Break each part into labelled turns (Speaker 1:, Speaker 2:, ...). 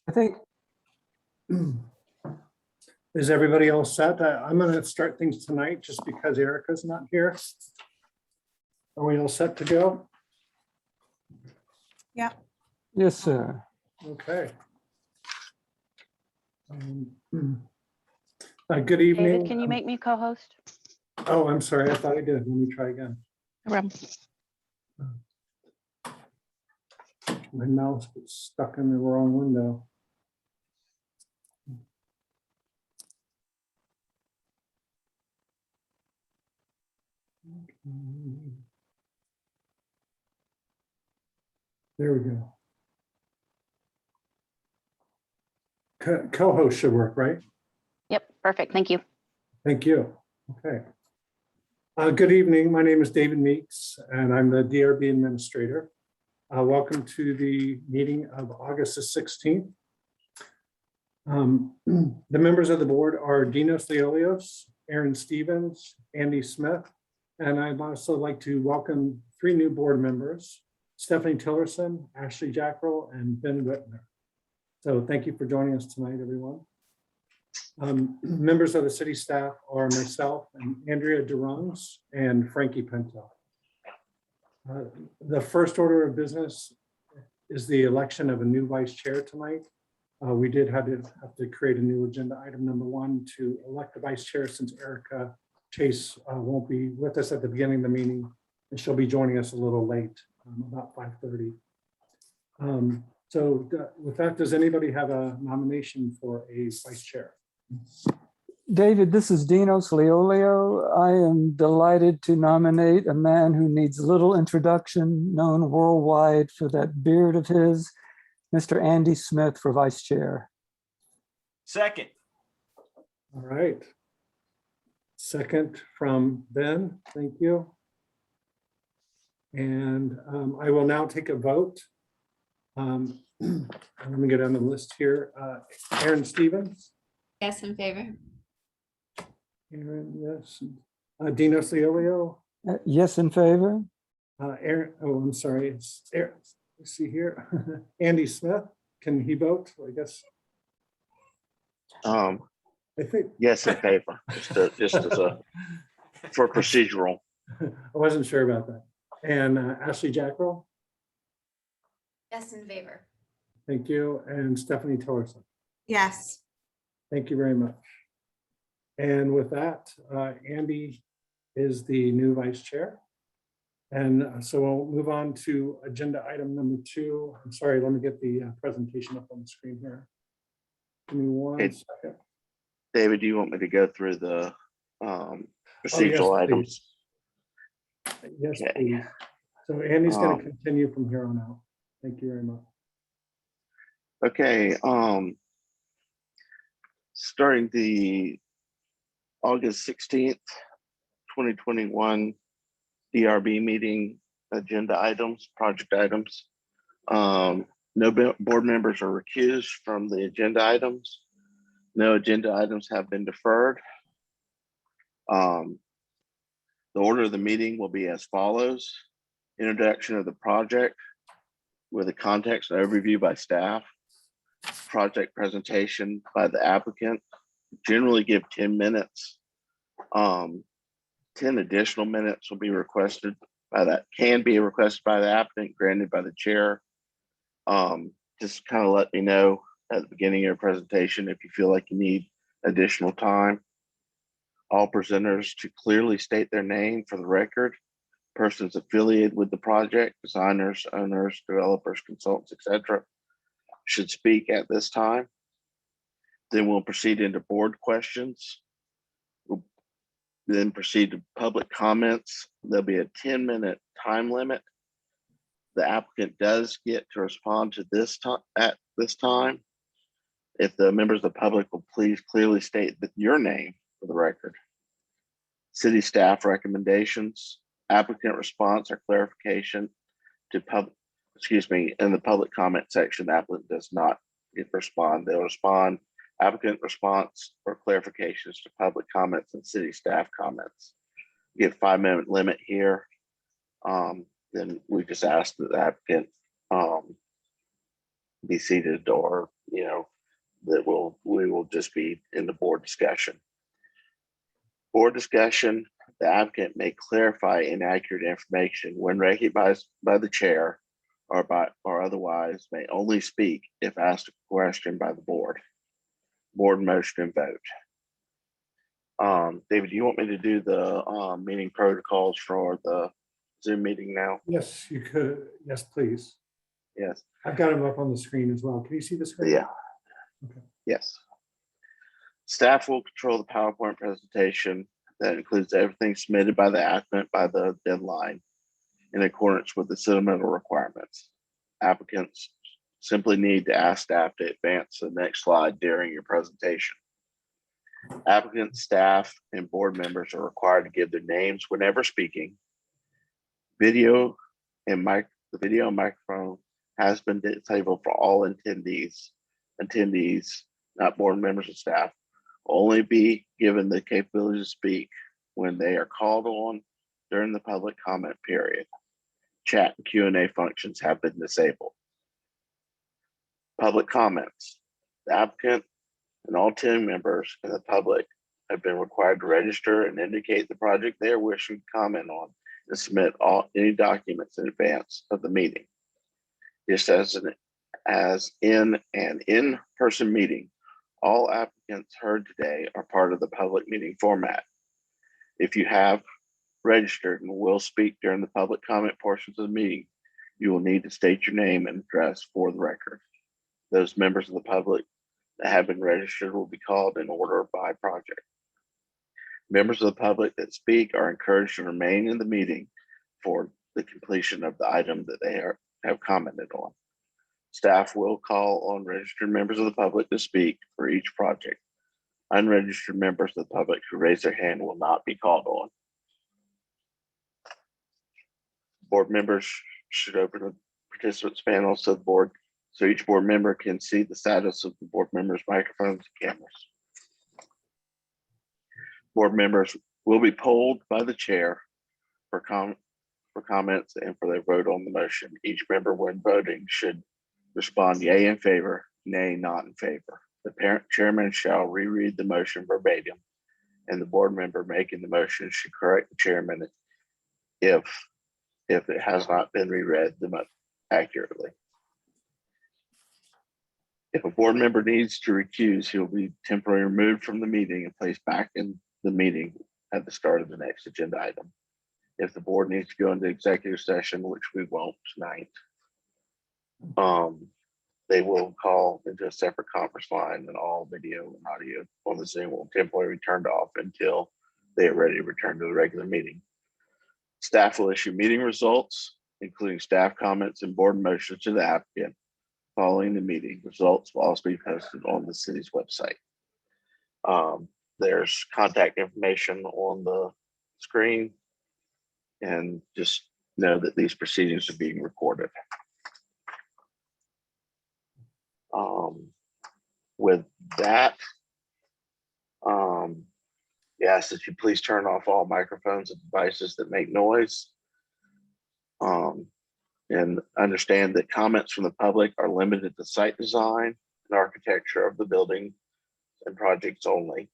Speaker 1: I think,
Speaker 2: Is everybody all set? I'm going to start things tonight just because Erica's not here. Are we all set to go?
Speaker 1: yes, sir.
Speaker 2: Okay. Good evening.
Speaker 3: David, can you make me co-host?
Speaker 2: Oh, I'm sorry. I thought I did. Let me try again. My mouse was stuck in the wrong window. There we go. Co-host should work, right?
Speaker 3: Yep, perfect. Thank you.
Speaker 2: Thank you. Okay. Good evening. My name is David Meeks, and I'm the DRB administrator. Welcome to the meeting of August the 16th. The members of the board are Dinos Leolios, Aaron Stevens, Andy Smith, and I'd also like to welcome 3 new board members, Stephanie Tillerson, Ashley Jackrell, and Ben Whitner. So thank you for joining us tonight, everyone. Members of the city staff are myself and Andrea DeRungs and Frankie Pinto. The first order of business is the election of a new vice chair tonight. We did have to create a new agenda item number 1 to elect the vice chair, since Erica Chase won't be with us at the beginning of the meeting, and she'll be joining us a little late, about 5:30. So with that, does anybody have a nomination for a vice chair?
Speaker 1: David, this is Dinos Leolio. I am delighted to nominate a man who needs little introduction, known worldwide for that beard of his, Mr. Andy Smith for vice chair.
Speaker 4: Second.
Speaker 2: All right. Second from Ben, thank you. And I will now take a vote. Let me get on the list here. Aaron Stevens.
Speaker 5: Yes, in favor.
Speaker 2: Aaron, yes. Dinos Leolio.
Speaker 1: Yes, in favor?
Speaker 2: Aaron, oh, I'm sorry. It's Aaron. Let's see here. Andy Smith, can he vote? I guess. I think.
Speaker 6: Yes, in favor, just as a, for procedural.
Speaker 2: I wasn't sure about that. And Ashley Jackrell,
Speaker 5: Yes, in favor.
Speaker 2: thank you. And Stephanie Tillerson,
Speaker 5: Yes.
Speaker 2: thank you very much. And with that, Andy is the new vice chair. And so we'll move on to agenda item number 2. I'm sorry, let me get the presentation up on the screen here. Give me one
Speaker 6: Hey,
Speaker 2: second.
Speaker 6: David, do you want me to go through the
Speaker 2: Oh,
Speaker 6: procedural
Speaker 2: yes,
Speaker 6: items?
Speaker 2: please. Yes,
Speaker 6: Okay.
Speaker 2: please. So Andy's going to
Speaker 6: Um,
Speaker 2: continue from here on out. Thank you very much.
Speaker 6: Okay, starting the August 16th, 2021 DRB meeting agenda items, project items. No board members are recused from the agenda items. No agenda items have been deferred. The order of the meeting will be as follows. Introduction of the project with a context and overview by staff. Project presentation by the applicant. Generally give 10 minutes. 10 additional minutes will be requested by that, can be requested by the applicant, granted by the chair. Just kind of let me know at the beginning of your presentation if you feel like you need additional time. All presenters to clearly state their name for the record. Persons affiliated with the project, designers, owners, developers, consultants, etc., should speak at this time. Then we'll proceed into board questions. We'll then proceed to public comments. There'll be a 10-minute time limit. The applicant does get to respond to this time at this time. If the members of the public will please clearly state your name for the record. City staff recommendations, applicant response or clarification to in the public comment section, the applicant does not respond. They'll respond applicant response or clarifications to public comments and city staff comments. Give 5-minute limit here. Then we just ask that the applicant be seated or that we will just be in the board discussion. Board discussion, the applicant may clarify inaccurate information when recognized by the chair or otherwise may only speak if asked a question by the board. Board motion and vote. David, do you want me to do the meeting protocols for the Zoom meeting now?
Speaker 2: Yes, you could. Yes, please.
Speaker 6: Yes.
Speaker 2: I've got them up on the screen as well. Can you see the screen?
Speaker 6: Yeah.
Speaker 2: Okay.
Speaker 6: Yes. Staff will control the PowerPoint presentation that includes everything submitted by the applicant by the deadline in accordance with the supplemental requirements. Applicants simply need to ask staff to advance the next slide during your presentation. Applicants, staff, and board members are required to give their names whenever speaking. The video and microphone has been disabled for all attendees, not board members and staff, will only be given the capability to speak when they are called on during the public comment period. Chat and Q&A functions have been disabled. Public comments. The applicant and all 10 members in the public have been required to register and indicate the project they are wishing to comment on and submit any documents in advance of the meeting. Just as in an in-person meeting, all applicants heard today are part of the public meeting format. If you have registered and will speak during the public comment portions of the meeting, you will need to state your name and address for the record. Those members of the public that have been registered will be called in order by project. Members of the public that speak are encouraged to remain in the meeting for the completion of the item that they have commented on. Staff will call on registered members of the public to speak for each project. Unregistered members of the public who raise their hand will not be called on. Board members should open the participants panel so each board member can see the status of the board members' microphones and cameras. Board members will be polled by the chair for comments and for their vote on the motion. Each member when voting should respond yay in favor, nay not in favor. The chairman shall reread the motion verbatim, and the board member making the motion should correct the chairman if it has not been reread accurately. If a board member needs to recuse, he will be temporarily removed from the meeting and placed back in the meeting at the start of the next agenda item. If the board needs to go into executive session, which we won't tonight, they will call into a separate conference line, and all video and audio on the Zoom will temporarily be turned off until they are ready to return to the regular meeting. Staff will issue meeting results, including staff comments and board motions to the applicant. Following the meeting, results will also be posted on the city's website. There's contact information on the screen, and just know that these proceedings are being recorded. With that, we ask that you please turn off all microphones and devices that make noise. And understand that comments from the public are limited to site design and architecture of the building and projects only.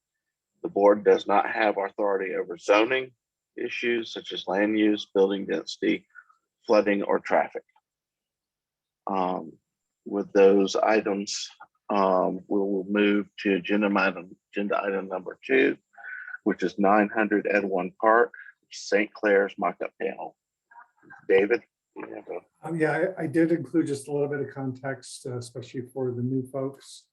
Speaker 6: The board does not have authority over zoning issues such as land use, building density, flooding, or traffic. With those items, we will move to agenda item number 2, which is 900 Edwin Park, St. Clair's mock-up panel. David?
Speaker 2: Yeah, I did include just a little bit of context, especially for the new folks,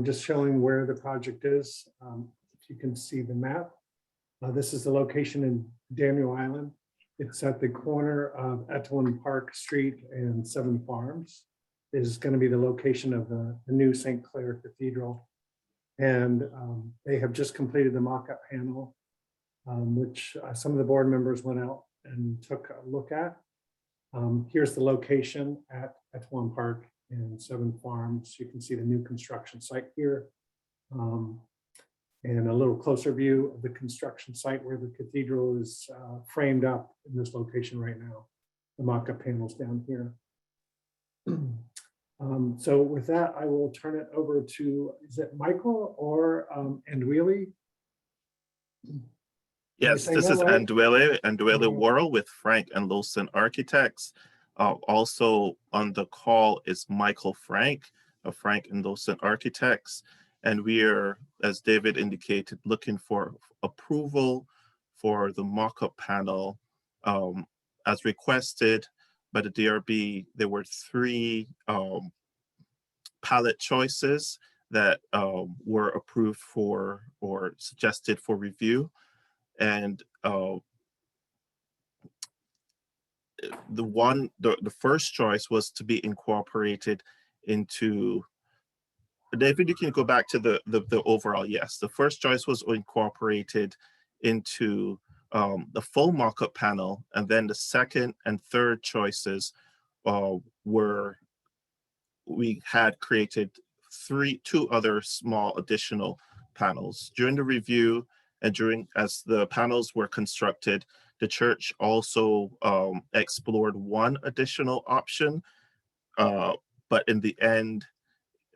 Speaker 2: just showing where the project is. If you can see the map, this is the location in Daniel Island. It's at the corner of Etowah Park Street and 7 Farms. This is going to be the location of the new St. Clair Cathedral. And they have just completed the mock-up panel, which some of the board members went out and took a look at. Here's the location at Etowah Park and 7 Farms. You can see the new construction site here. And a little closer view of the construction site where the cathedral is framed up in this location right now. The mock-up panels down here. So with that, I will turn it over to, is it Michael or Andwili?
Speaker 7: Yes,
Speaker 2: saying
Speaker 7: this
Speaker 2: that
Speaker 7: is
Speaker 2: right?
Speaker 7: Andwele
Speaker 2: Mhm.
Speaker 7: Worrell with Frank and Lawson Architects. Also on the call is Michael Frank of Frank and Lawson Architects. And we are, as David indicated, looking for approval for the mock-up panel. As requested by the DRB, there were 3 palette choices that were approved for or suggested for review. And the first choice was to be incorporated into, David, you can go back to the overall. Yes, the first choice was incorporated into the full mock-up panel, and then the second and third choices were, we had created 2 other small additional panels. During the review and as the panels were constructed, the church also explored one additional option, but in the end,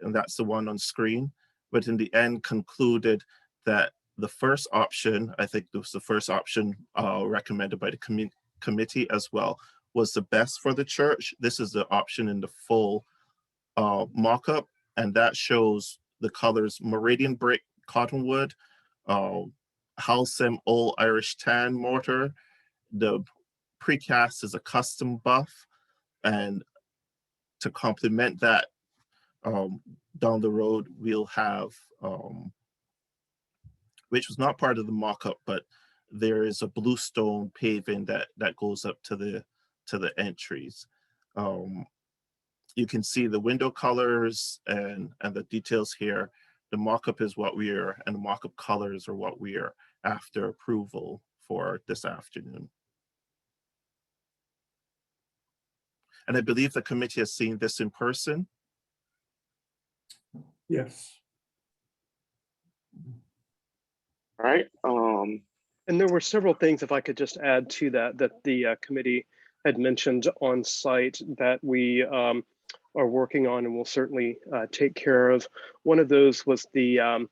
Speaker 7: and that's the one on screen, but in the end concluded that the first option, I think it was the first option recommended by the committee as well, was the best for the church. This is the option in the full mock-up, and that shows the colors Meridian brick cottonwood, Halcyon Old Irish tan mortar. The precast is a custom buff, and to complement that, down the road we'll have, which was not part of the mock-up, but there is a bluestone paving that goes up to the entries. You can see the window colors and the details here. The mock-up is what we are, and the mock-up colors are what we are after approval for this afternoon. And I believe the committee has seen this in person.
Speaker 2: Yes.
Speaker 6: All right.
Speaker 8: And there were several things, if I could just add to that, that the committee had mentioned on site that we are working on and will certainly take care of. One of those was the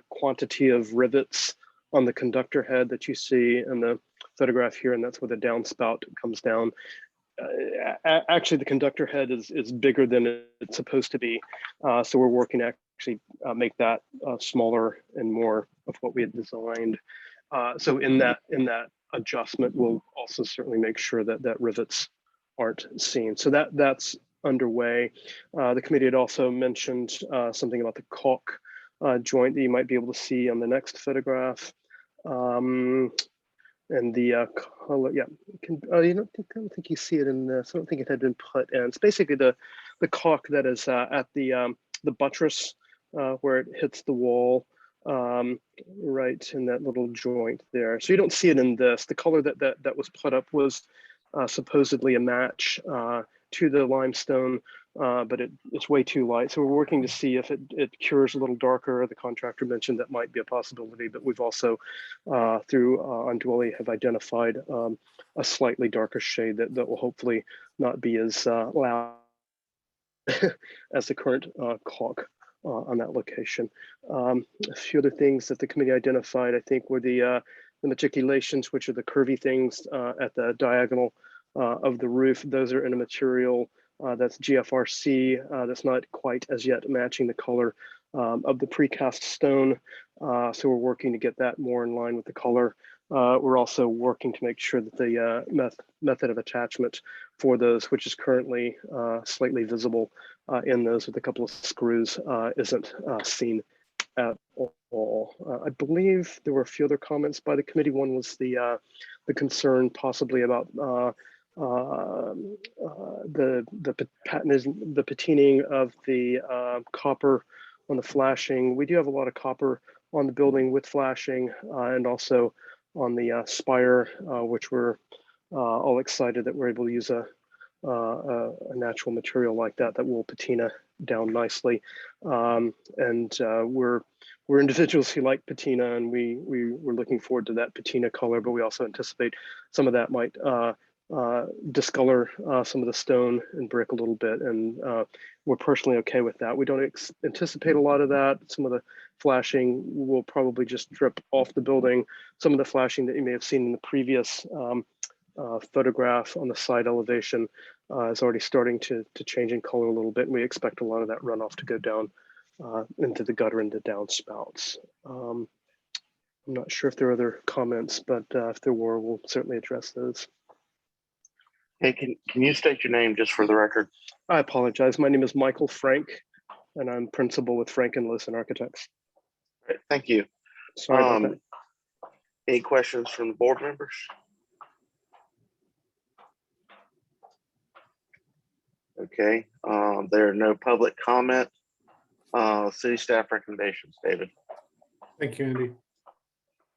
Speaker 8: quantity of rivets on the conductor head that you see in the photograph here, and that's where the downspout comes down. Actually, the conductor head is bigger than it's supposed to be, so we're working to actually make that smaller and more of what we had designed. So in that adjustment, we'll also certainly make sure that rivets aren't seen. So that's underway. The committee had also mentioned something about the caulk joint that you might be able to see on the next photograph. And the color, yeah, I don't think you see it in this. I don't think it had been put in. It's basically the caulk that is at the buttress where it hits the wall, right in that little joint there. So you don't see it in this. The color that was put up was supposedly a match to the limestone, but it's way too light. So we're working to see if it cures a little darker. The contractor mentioned that might be a possibility, but we've also through Andwele have identified a slightly darker shade that will hopefully not be as loud as the current caulk on that location. A few other things that the committee identified, I think, were the matriculations, which are the curvy things at the diagonal of the roof. Those are in a material that's GFRC, that's not quite as yet matching the color of the precast stone. So we're working to get that more in line with the color. We're also working to make sure that the method of attachment for those, which is currently slightly visible in those with a couple of screws, isn't seen at all. I believe there were a few other comments by the committee. One was the concern possibly about the patining of the copper on the flashing. We do have a lot of copper on the building with flashing and also on the spire, which we're all excited that we're able to use a natural material like that will patina down nicely. And we're individuals who like patina, and we're looking forward to that patina color, but we also anticipate some of that might discolor some of the stone and brick a little bit, and we're personally okay with that. We don't anticipate a lot of that. Some of the flashing will probably just drip off the building. Some of the flashing that you may have seen in the previous photograph on the side elevation is already starting to change in color a little bit, and we expect a lot of that runoff to go down into the gutter and the downspouts. I'm not sure if there are other comments, but if there were, we'll certainly address those.
Speaker 6: Hey, can you state your name just for the record?
Speaker 8: I apologize. My name is Michael Frank, and I'm principal with Frank and Lewis Architects.
Speaker 6: Great, thank you.
Speaker 8: Sorry about that.
Speaker 6: Any questions from the board members? Okay, there are no public comment. City staff recommendations, David.
Speaker 2: Thank you, Andy.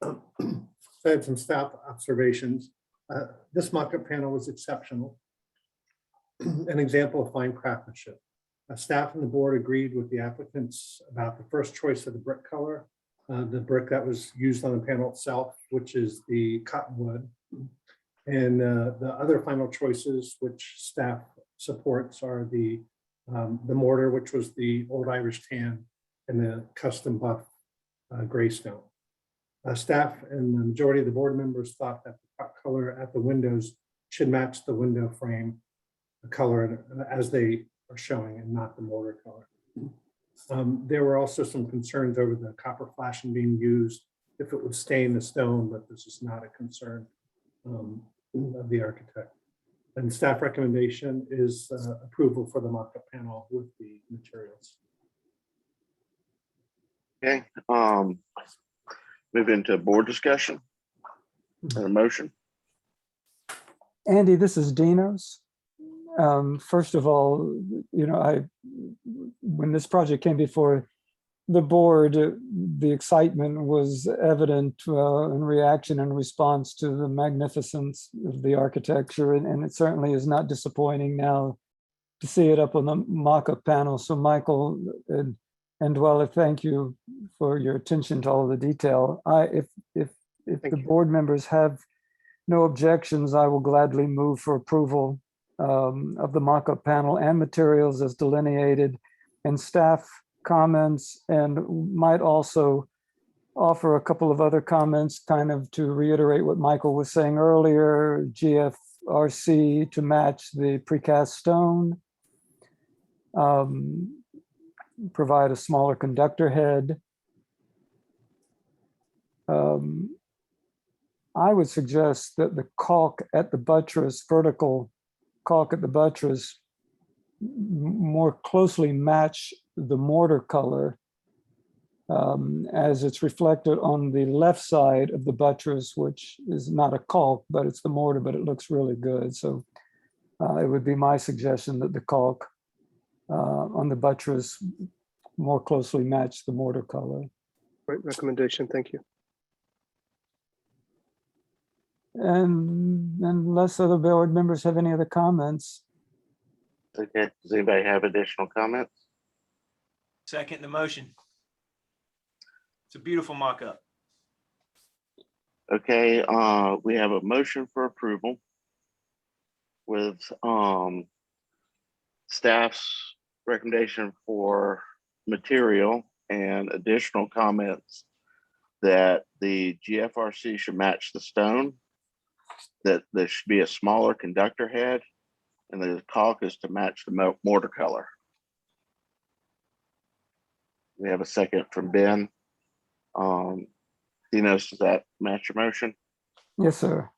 Speaker 2: I had some staff observations. This mock-up panel was exceptional. An example of fine craftsmanship. Staff and the board agreed with the applicants about the first choice of the brick color, the brick that was used on the panel itself, which is the cottonwood. And the other final choices, which staff supports, are the mortar, which was the old Irish tan, and the custom buff gray stone. Staff and the majority of the board members thought that the top color at the windows should match the window frame, the color as they are showing, and not the mortar color. There were also some concerns over the copper flashing being used, if it would stain the stone, but this is not a concern of the architect. And staff recommendation is approval for the mock-up panel with the materials.
Speaker 6: Okay, move into board discussion. A motion.
Speaker 1: Andy, this is Dinos. First of all, you know, when this project came before the board, the excitement was evident in reaction and response to the magnificence of the architecture, and it certainly is not disappointing now to see it up on the mock-up panel. So Michael and Dwella, thank you for your attention to all the detail. If the board members have no objections, I will gladly move for approval of the mock-up panel and materials as delineated, and staff comments, and might also offer a couple of other comments kind of to reiterate what Michael was saying earlier. GFRC to match the precast stone, provide a smaller conductor head. I would suggest that the caulk at the buttress, vertical caulk at the buttress, more closely match the mortar color as it's reflected on the left side of the buttress, which is not a caulk, but it's the mortar, but it looks really good. So it would be my suggestion that the caulk on the buttress more closely match the mortar color.
Speaker 8: Great recommendation, thank you.
Speaker 1: And unless other board members have any other comments.
Speaker 6: Okay, does anybody have additional comments?
Speaker 4: Second the motion. It's a beautiful mock-up.
Speaker 6: Okay, we have a motion for approval with staff's recommendation for material and additional comments that the GFRC should match the stone, that there should be a smaller conductor head, and the caulk is to match the mortar color. We have a second from Ben. Dinos, does that match your motion?
Speaker 1: Yes, sir.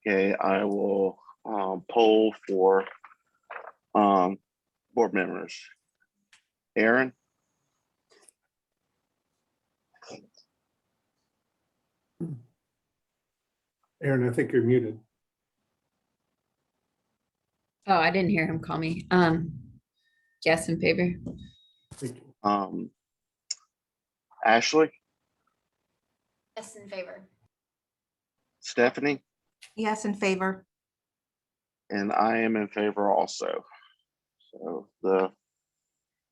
Speaker 6: Okay, I will poll for board members. Aaron?
Speaker 2: Aaron, I think you're muted.
Speaker 5: Oh, I didn't hear him call me. Yes, in favor.
Speaker 2: Thank you.
Speaker 6: Ashley?
Speaker 5: Yes, in favor.
Speaker 6: Stephanie?
Speaker 9: Yes, in favor.
Speaker 6: And I am in favor also. So the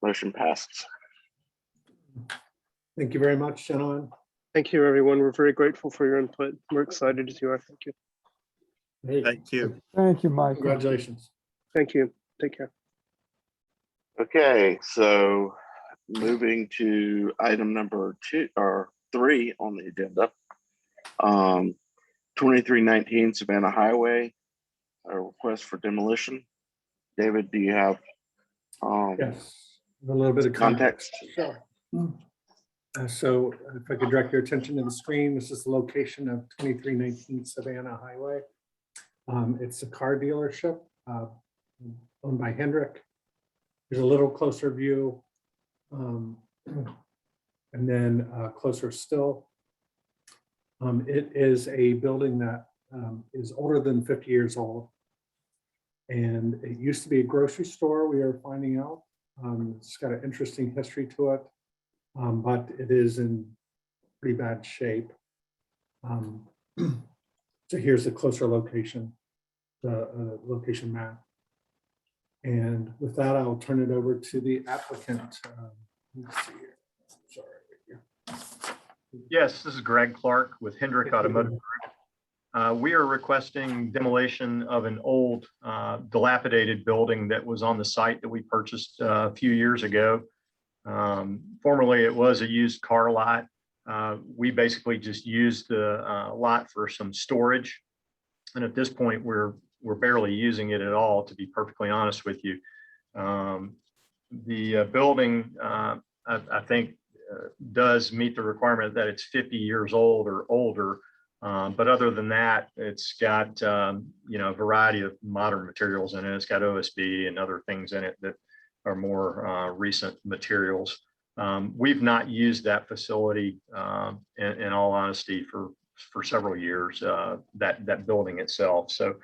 Speaker 6: motion passes.
Speaker 2: Thank you very much, gentlemen.
Speaker 8: Thank you, everyone. We're very grateful for your input. We're excited as you are. Thank you.
Speaker 2: Hey,
Speaker 7: Thank you.
Speaker 1: Thank you, Michael.
Speaker 2: congratulations.
Speaker 8: Thank you. Take care.
Speaker 6: Okay, so moving to item number 3 on the agenda. 2319 Savannah Highway, a request for demolition. David, do you have
Speaker 2: Yes, a little bit of
Speaker 6: context?
Speaker 2: Sure. So if I could direct your attention to the screen, this is the location of 2319 Savannah Highway. It's a car dealership owned by Hendrick. Here's a little closer view. And then closer still. It is a building that is older than 50 years old. And it used to be a grocery store, we are finding out. It's got an interesting history to it, but it is in pretty bad shape. So here's a closer location, the location map. And with that, I'll turn it over to the applicant. Let's see here. Sorry.
Speaker 9: Yes, this is Greg Clark with Hendrick Automotive Group. We are requesting demolition of an old dilapidated building that was on the site that we purchased a few years ago. Formerly, it was a used car lot. We basically just used the lot for some storage. And at this point, we're barely using it at all, to be perfectly honest with you. The building, I think, does meet the requirement that it's 50 years old or older. But other than that, it's got a variety of modern materials in it. It's got OSB and other things in it that are more recent materials. We've not used that facility, in all honesty, for several years, that building itself. So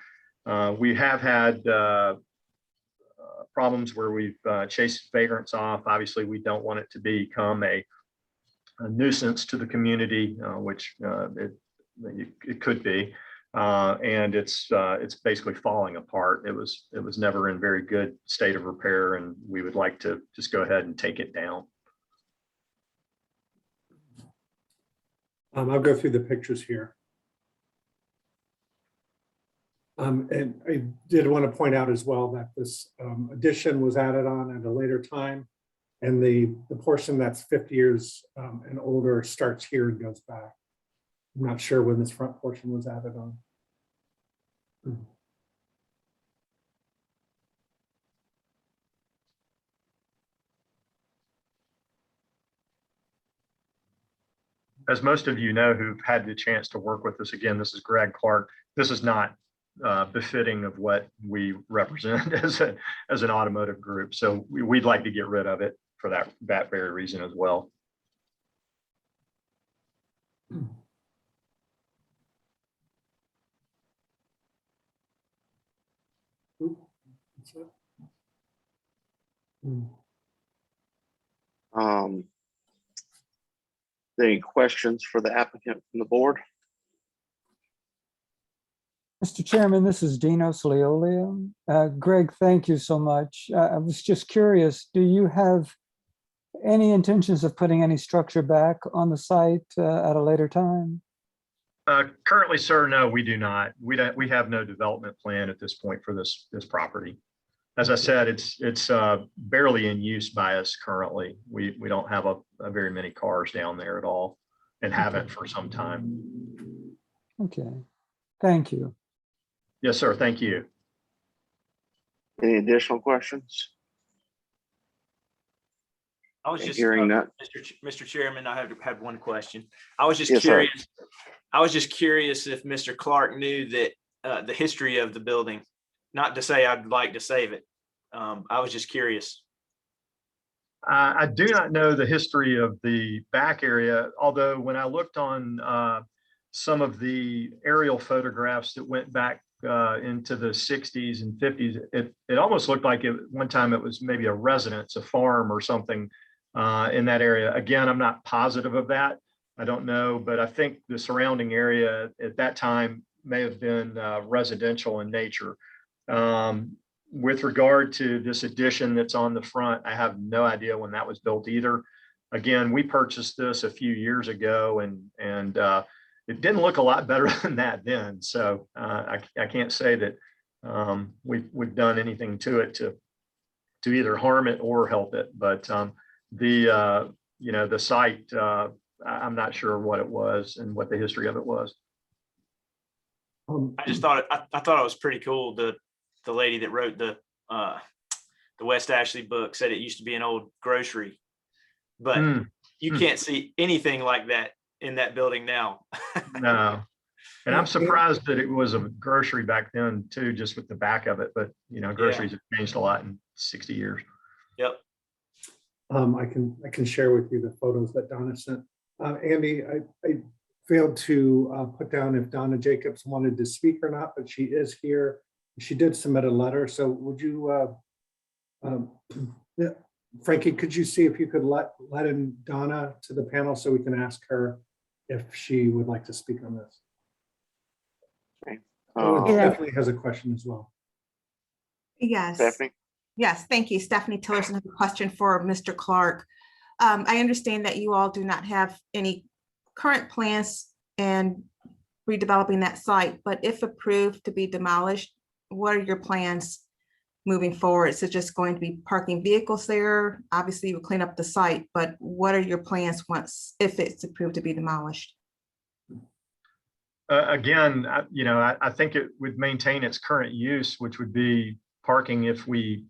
Speaker 9: we have had problems where we've chased vagrants off. Obviously, we don't want it to become a nuisance to the community, which it could be, and it's basically falling apart. It was never in very good state of repair, and we would like to just go ahead and take it down.
Speaker 2: I'll go through the pictures here. And I did want to point out as well that this addition was added on at a later time. And the portion that's 50 years and older starts here and goes back. I'm not sure when this front portion was added on.
Speaker 9: As most of you know who've had the chance to work with us, again, this is Greg Clark. This is not befitting of what we represent as an automotive group. So we'd like to get rid of it for that very reason as well.
Speaker 6: Any questions for the applicant from the board?
Speaker 1: Mr. Chairman, this is Dinos Leolio. Greg, thank you so much. I was just curious, do you have any intentions of putting any structure back on the site at a later time?
Speaker 9: Currently, sir, no, we do not. We have no development plan at this point for this property. As I said, it's barely in use by us currently. We don't have a very many cars down there at all, and haven't for some time.
Speaker 1: Okay, thank you.
Speaker 9: Yes, sir. Thank you.
Speaker 6: Any additional questions?
Speaker 4: I was just
Speaker 6: Hearing that.
Speaker 4: Mr. Chairman, I had one question. I was just
Speaker 6: Yes, sir.
Speaker 4: curious. I was just curious if Mr. Clark knew that the history of the building. Not to say I'd like to save it. I was just curious.
Speaker 9: I do not know the history of the back area, although when I looked on some of the aerial photographs that went back into the 60s and 50s, it almost looked like one time it was maybe a residence, a farm or something in that area. Again, I'm not positive of that. I don't know, but I think the surrounding area at that time may have been residential in nature. With regard to this addition that's on the front, I have no idea when that was built either. Again, we purchased this a few years ago, and it didn't look a lot better than that then. So I can't say that we've done anything to it to either harm it or help it. But the site, I'm not sure what it was and what the history of it was.
Speaker 4: I just thought I thought it was pretty cool. The lady that wrote the West Ashley book said it used to be an old grocery, but you can't see anything like that in that building now.
Speaker 9: No. And I'm surprised that it was a grocery back then too, just with the back of it. But groceries have changed a lot in 60 years.
Speaker 4: Yep.
Speaker 2: I can share with you the photos that Donna sent. Andy, I failed to put down if Donna Jacobs wanted to speak or not, but she is here. She did submit a letter. So would you, Frankie, could you see if you could let in Donna to the panel so we can ask her if she would like to speak on this? Stephanie has a question as well.
Speaker 10: Yes.
Speaker 6: Stephanie?
Speaker 10: Yes, thank you. Stephanie Tillerson has a question for Mr. Clark. I understand that you all do not have any current plans in redeveloping that site, but if approved to be demolished, what are your plans moving forward? Is it just going to be parking vehicles there? Obviously, you will clean up the site, but what are your plans if it's approved to be demolished?
Speaker 9: Again, I think it would maintain its current use, which would be parking if we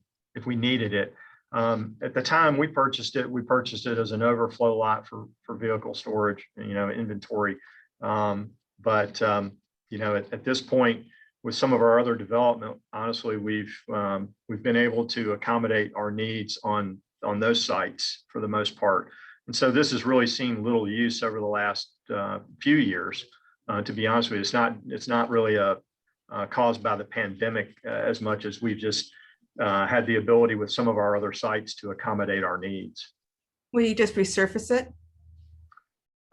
Speaker 9: needed it. At the time we purchased it as an overflow lot for vehicle storage, inventory. But at this point, with some of our other development, honestly, we've been able to accommodate our needs on those sites for the most part. And so this has really seen little use over the last few years. To be honest with you, it's not really caused by the pandemic as much as we've just had the ability with some of our other sites to accommodate our needs.
Speaker 10: Will you just resurface it?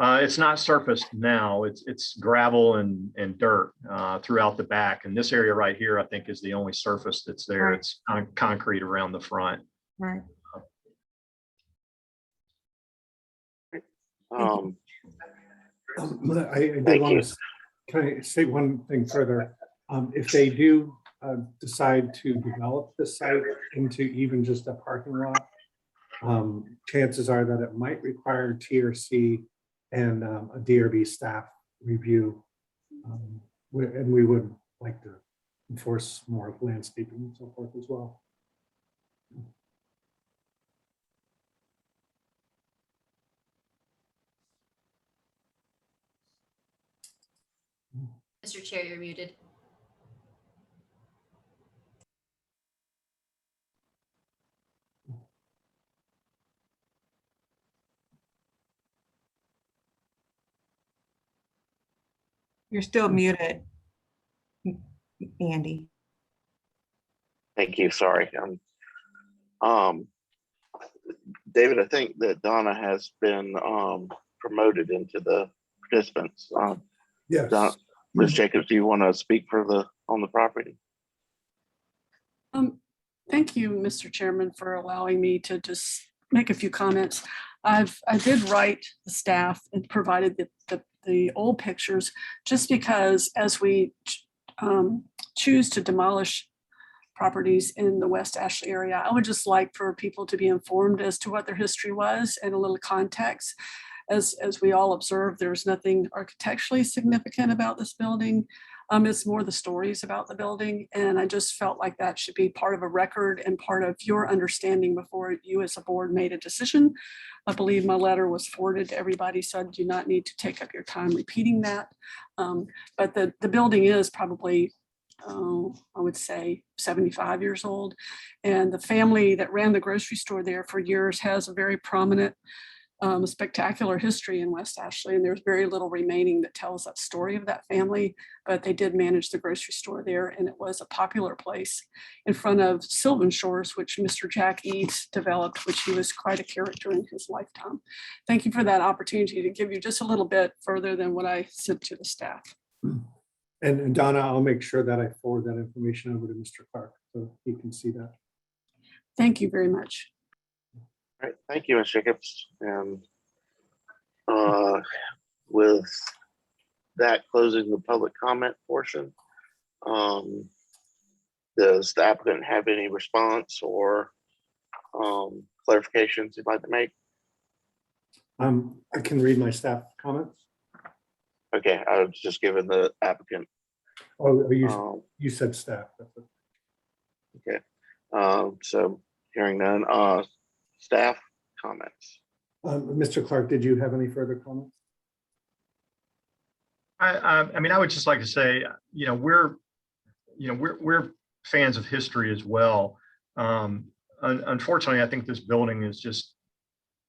Speaker 9: It's not surfaced now. It's gravel and dirt throughout the back. And this area right here, I think, is the only surface that's there.
Speaker 10: Right.
Speaker 9: It's concrete around the front.
Speaker 10: Right.
Speaker 2: I did want to kind of say one thing further. If they do decide to develop the site into even just a parking lot, chances are that it might require TRC and a DRB staff review. And we would like to enforce more landscaping and so forth as well.
Speaker 5: Mr. Chair, you're muted.
Speaker 10: You're still muted, Andy.
Speaker 6: Thank you. Sorry. David, I think that Donna has been promoted into the participants.
Speaker 2: Yes.
Speaker 6: Ms. Jacobs, do you want to speak on the property?
Speaker 11: Thank you, Mr. Chairman, for allowing me to just make a few comments. I did write the staff and provided the old pictures just because as we choose to demolish properties in the West Ashley area, I would just like for people to be informed as to what their history was and a little context. As we all observed, there's nothing architecturally significant about this building. It's more the stories about the building. And I just felt like that should be part of a record and part of your understanding before you as a board made a decision. I believe my letter was forwarded to everybody, so I do not need to take up your time repeating that. But the building is probably, I would say 75 years old. And the family that ran the grocery store there for years has a very prominent spectacular history in West Ashley, and there's very little remaining that tells that story of that family, but they did manage the grocery store there, and it was a popular place in front of Sylvan Shores, which Mr. Jack Eads developed, which he was quite a character in his lifetime. Thank you for that opportunity to give you just a little bit further than what I sent to the staff.
Speaker 2: And Donna, I'll make sure that I forward that information over to Mr. Clark so he can see that.
Speaker 11: Thank you very much.
Speaker 6: All right, thank you, Ms. Jacobs. And with that closing the public comment portion. Does the applicant have any response or clarifications you'd like to make?
Speaker 2: I can read my staff comments.
Speaker 6: Okay, I was just giving the applicant.
Speaker 2: Oh, you said staff. That's it.
Speaker 6: Okay, so hearing none, staff comments.
Speaker 2: Mr. Clark, did you have any further comments?
Speaker 9: I mean, I would just like to say, we're fans of history as well. Unfortunately, I think this building is just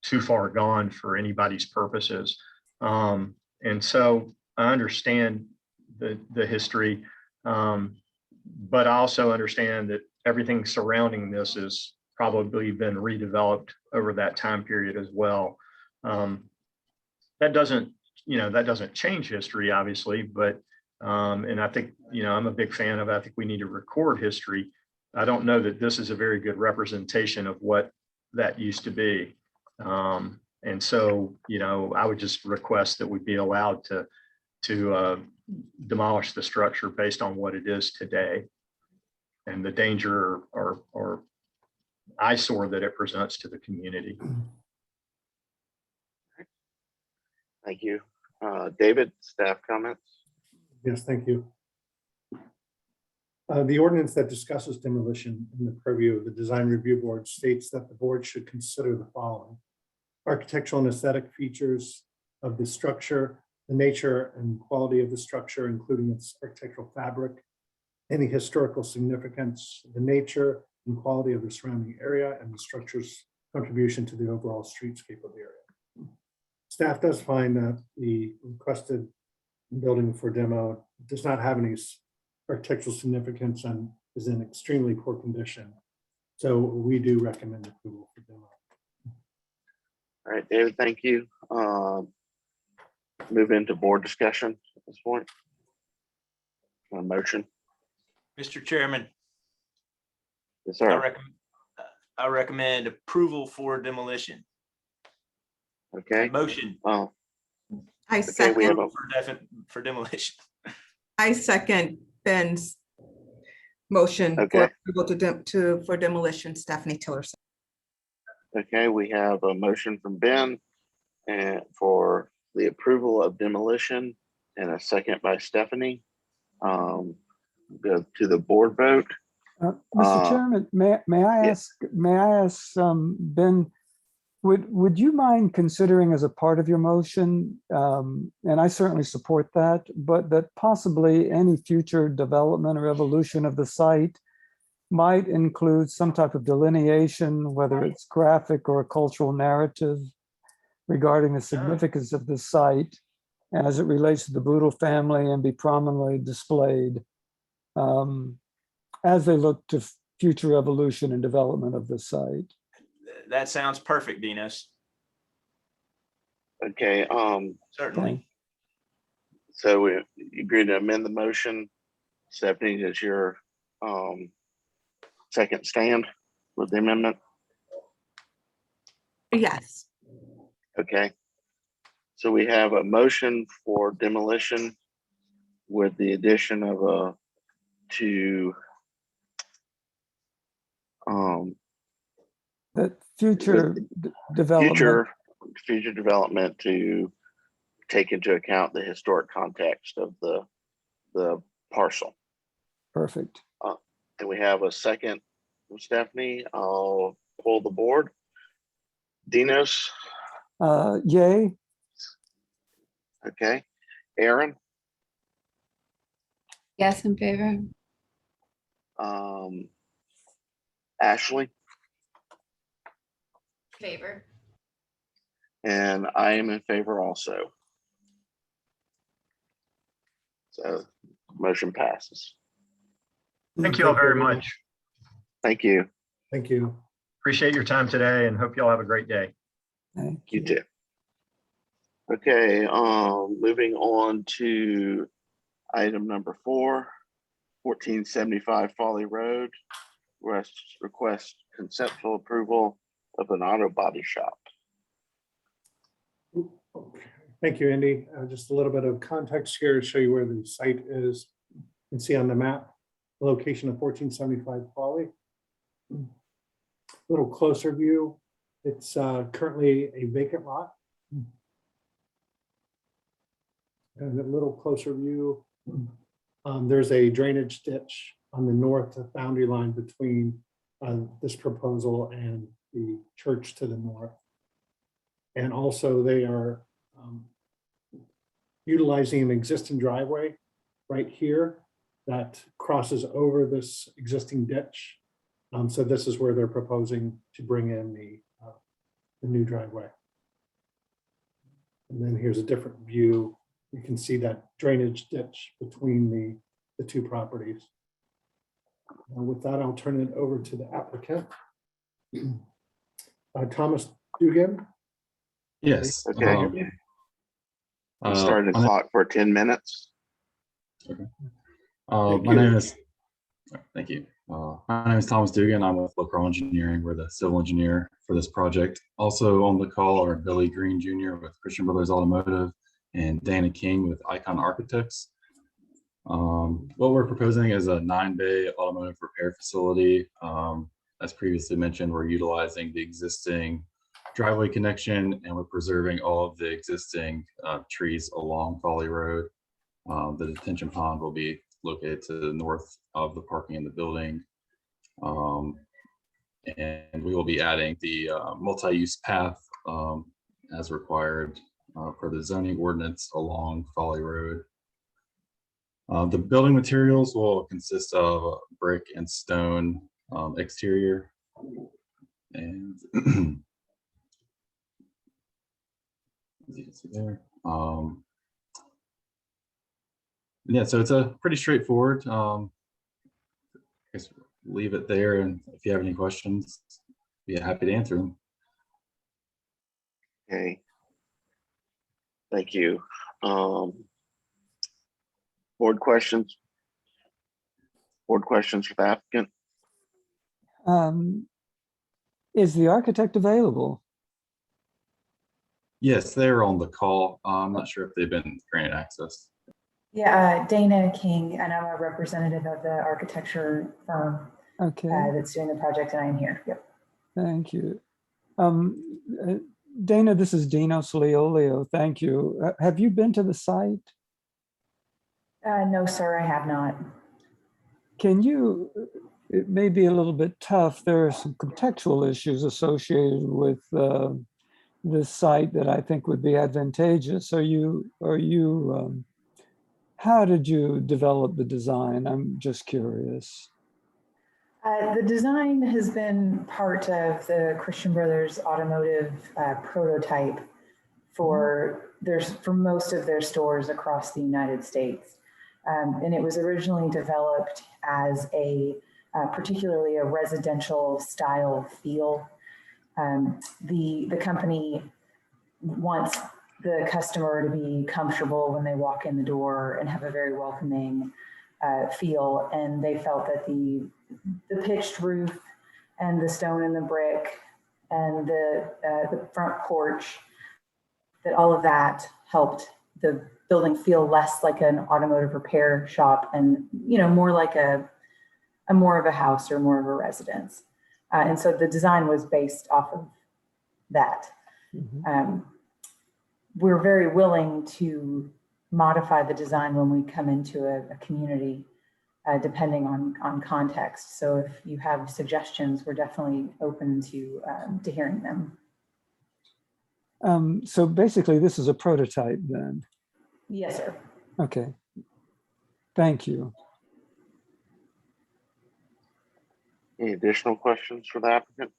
Speaker 9: too far gone for anybody's purposes. And so I understand the history, but I also understand that everything surrounding this has probably been redeveloped over that time period as well. That doesn't change history, obviously, but and I think, I'm a big fan of it. I think we need to record history. I don't know that this is a very good representation of what that used to be. And so, I would just request that we be allowed to demolish the structure based on what it is today and the danger or eyesore that it presents to the community.
Speaker 6: Thank you. David, staff comments?
Speaker 2: Yes, thank you. The ordinance that discusses demolition in the purview of the Design Review Board states that the board should consider the following: architectural and aesthetic features of the structure, the nature and quality of the structure, including its architectural fabric, any historical significance, the nature and quality of the surrounding area, and the structure's contribution to the overall streetscape of the area. Staff does find that the requested building for demo does not have any architectural significance and is in extremely poor condition. So we do recommend approval for demo.
Speaker 6: All right, David, thank you. Move into board discussion at this point. A motion.
Speaker 4: Mr. Chairman,
Speaker 6: Yes, sir.
Speaker 4: I recommend approval for demolition.
Speaker 6: Okay.
Speaker 4: Motion
Speaker 6: Oh,
Speaker 10: I
Speaker 6: okay, we have
Speaker 10: second,
Speaker 6: a,
Speaker 4: for demolition.
Speaker 10: I second Ben's motion for
Speaker 6: Okay.
Speaker 10: approval for demolition, Stephanie Tillerson.
Speaker 6: okay, we have a motion from Ben and for the approval of demolition and a second by Stephanie. Go to the board vote.
Speaker 1: Mr. Chairman, may I ask, Ben, would you mind considering as a part of your motion, and I certainly support that, but that possibly any future development or evolution of the site might include some type of delineation, whether it's graphic or a cultural narrative regarding the significance of the site as it relates to the Boodle family, and be prominently displayed as they look to future evolution and development of the site.
Speaker 4: That sounds perfect, Dinos.
Speaker 6: Okay,
Speaker 4: Certainly.
Speaker 6: so we agree to amend the motion. Stephanie, does your second stand with the amendment?
Speaker 10: Yes.
Speaker 6: Okay. So we have a motion for demolition with the addition of a
Speaker 1: That future development.
Speaker 6: future development to take into account the historic context of the parcel.
Speaker 1: Perfect.
Speaker 6: And we have a second from Stephanie. I'll pull the board. Dinos.
Speaker 1: Yay.
Speaker 6: Okay. Aaron.
Speaker 5: Yes, in favor.
Speaker 6: Ashley.
Speaker 5: Favor.
Speaker 6: And I am in favor also. So motion passes.
Speaker 9: Thank you all very much.
Speaker 6: Thank you.
Speaker 2: Thank you.
Speaker 9: Appreciate your time today and hope you all have a great day.
Speaker 1: Thank
Speaker 6: You too. Okay, moving on to item number 4, 1475 Folly Road. Request conceptual approval of an auto body shop.
Speaker 2: Okay. Thank you, Andy. Just a little bit of context here to show you where the site is. You can see on the map, the location of 1475 Folly. Little closer view. It's currently a vacant lot. And a little closer view. There's a drainage ditch on the north boundary line between this proposal and the church to the north. And also they are utilizing an existing driveway right here that crosses over this existing ditch. So this is where they're proposing to bring in the new driveway. And then here's a different view. You can see that drainage ditch between the two properties. With that, I'll turn it over to the applicant. Thomas Dugan.
Speaker 12: Yes.
Speaker 6: Okay. I'm starting the clock for 10 minutes.
Speaker 12: Okay. My name is, thank you. My name is Thomas Dugan. I'm with Local Engineering. We're the civil engineer for this project. Also on the call are Billy Green Jr. with Christian Brothers Automotive and Dana King with Icon Architects. What we're proposing is a 9-bay automotive repair facility. As previously mentioned, we're utilizing the existing driveway connection and we're preserving all of the existing trees along Folly Road. The detention pond will be located to the north of the parking in the building. And we will be adding the multi-use path as required for the zoning ordinance along Folly Road. The building materials will consist of brick and stone exterior. And as you can see there. Yeah, so it's a pretty straightforward. I guess leave it there, and if you have any questions, be happy to answer them.
Speaker 6: Okay. Thank you. Board questions? Board questions for the applicant?
Speaker 1: Is the architect available?
Speaker 12: Yes, they're on the call. I'm not sure if they've been granted access.
Speaker 13: Yeah, Dana King, and I'm a representative of the architecture firm
Speaker 1: Okay,
Speaker 13: that's doing the project, and I'm here. Yep.
Speaker 1: thank you. Dana, this is Dinos Leolio. Thank you. Have you been to the site?
Speaker 13: No, sir, I have not.
Speaker 1: Can you, it may be a little bit tough. There are some contextual issues associated with this site that I think would be advantageous. How did you develop the design? I'm just curious.
Speaker 13: The design has been part of the Christian Brothers Automotive prototype for most of their stores across the United States. And it was originally developed as particularly a residential style feel. The company wants the customer to be comfortable when they walk in the door and have a very welcoming feel. And they felt that the pitched roof and the stone and the brick and the front porch, that all of that helped the building feel less like an automotive repair shop and more like more of a house or more of a residence. And so the design was based off of that.
Speaker 1: Mm-hmm.
Speaker 13: We're very willing to modify the design when we come into a community, depending on context. So if you have suggestions, we're definitely open to hearing them.
Speaker 1: So basically, this is a prototype then?
Speaker 13: Yes, sir.
Speaker 1: Okay. Thank you.
Speaker 6: Any additional questions for the applicant?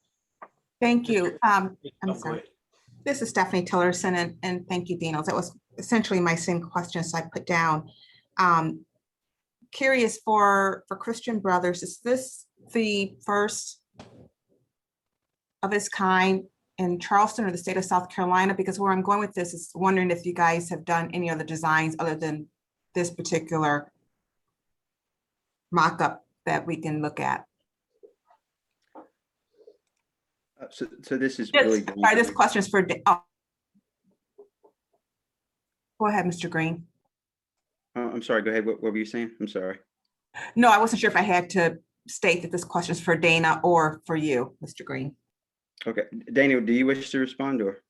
Speaker 10: Thank you. I'm sorry. This is Stephanie Tillerson, and thank you, Dinos. That was essentially my same questions I put down. Curious for Christian Brothers, is this the first of its kind in Charleston or the state of South Carolina? Because where I'm going with this is wondering if you guys have done any other designs other than this particular mock-up that we can look at.
Speaker 14: So this is
Speaker 10: Yes,
Speaker 14: really.
Speaker 10: sorry, this question is for, Go ahead, Mr. Green.
Speaker 14: I'm sorry, go ahead. What were you saying? I'm sorry.
Speaker 10: No, I wasn't sure if I had to state that this question is for Dana or for you, Mr. Green.
Speaker 14: Okay, Daniel, do you wish to respond or?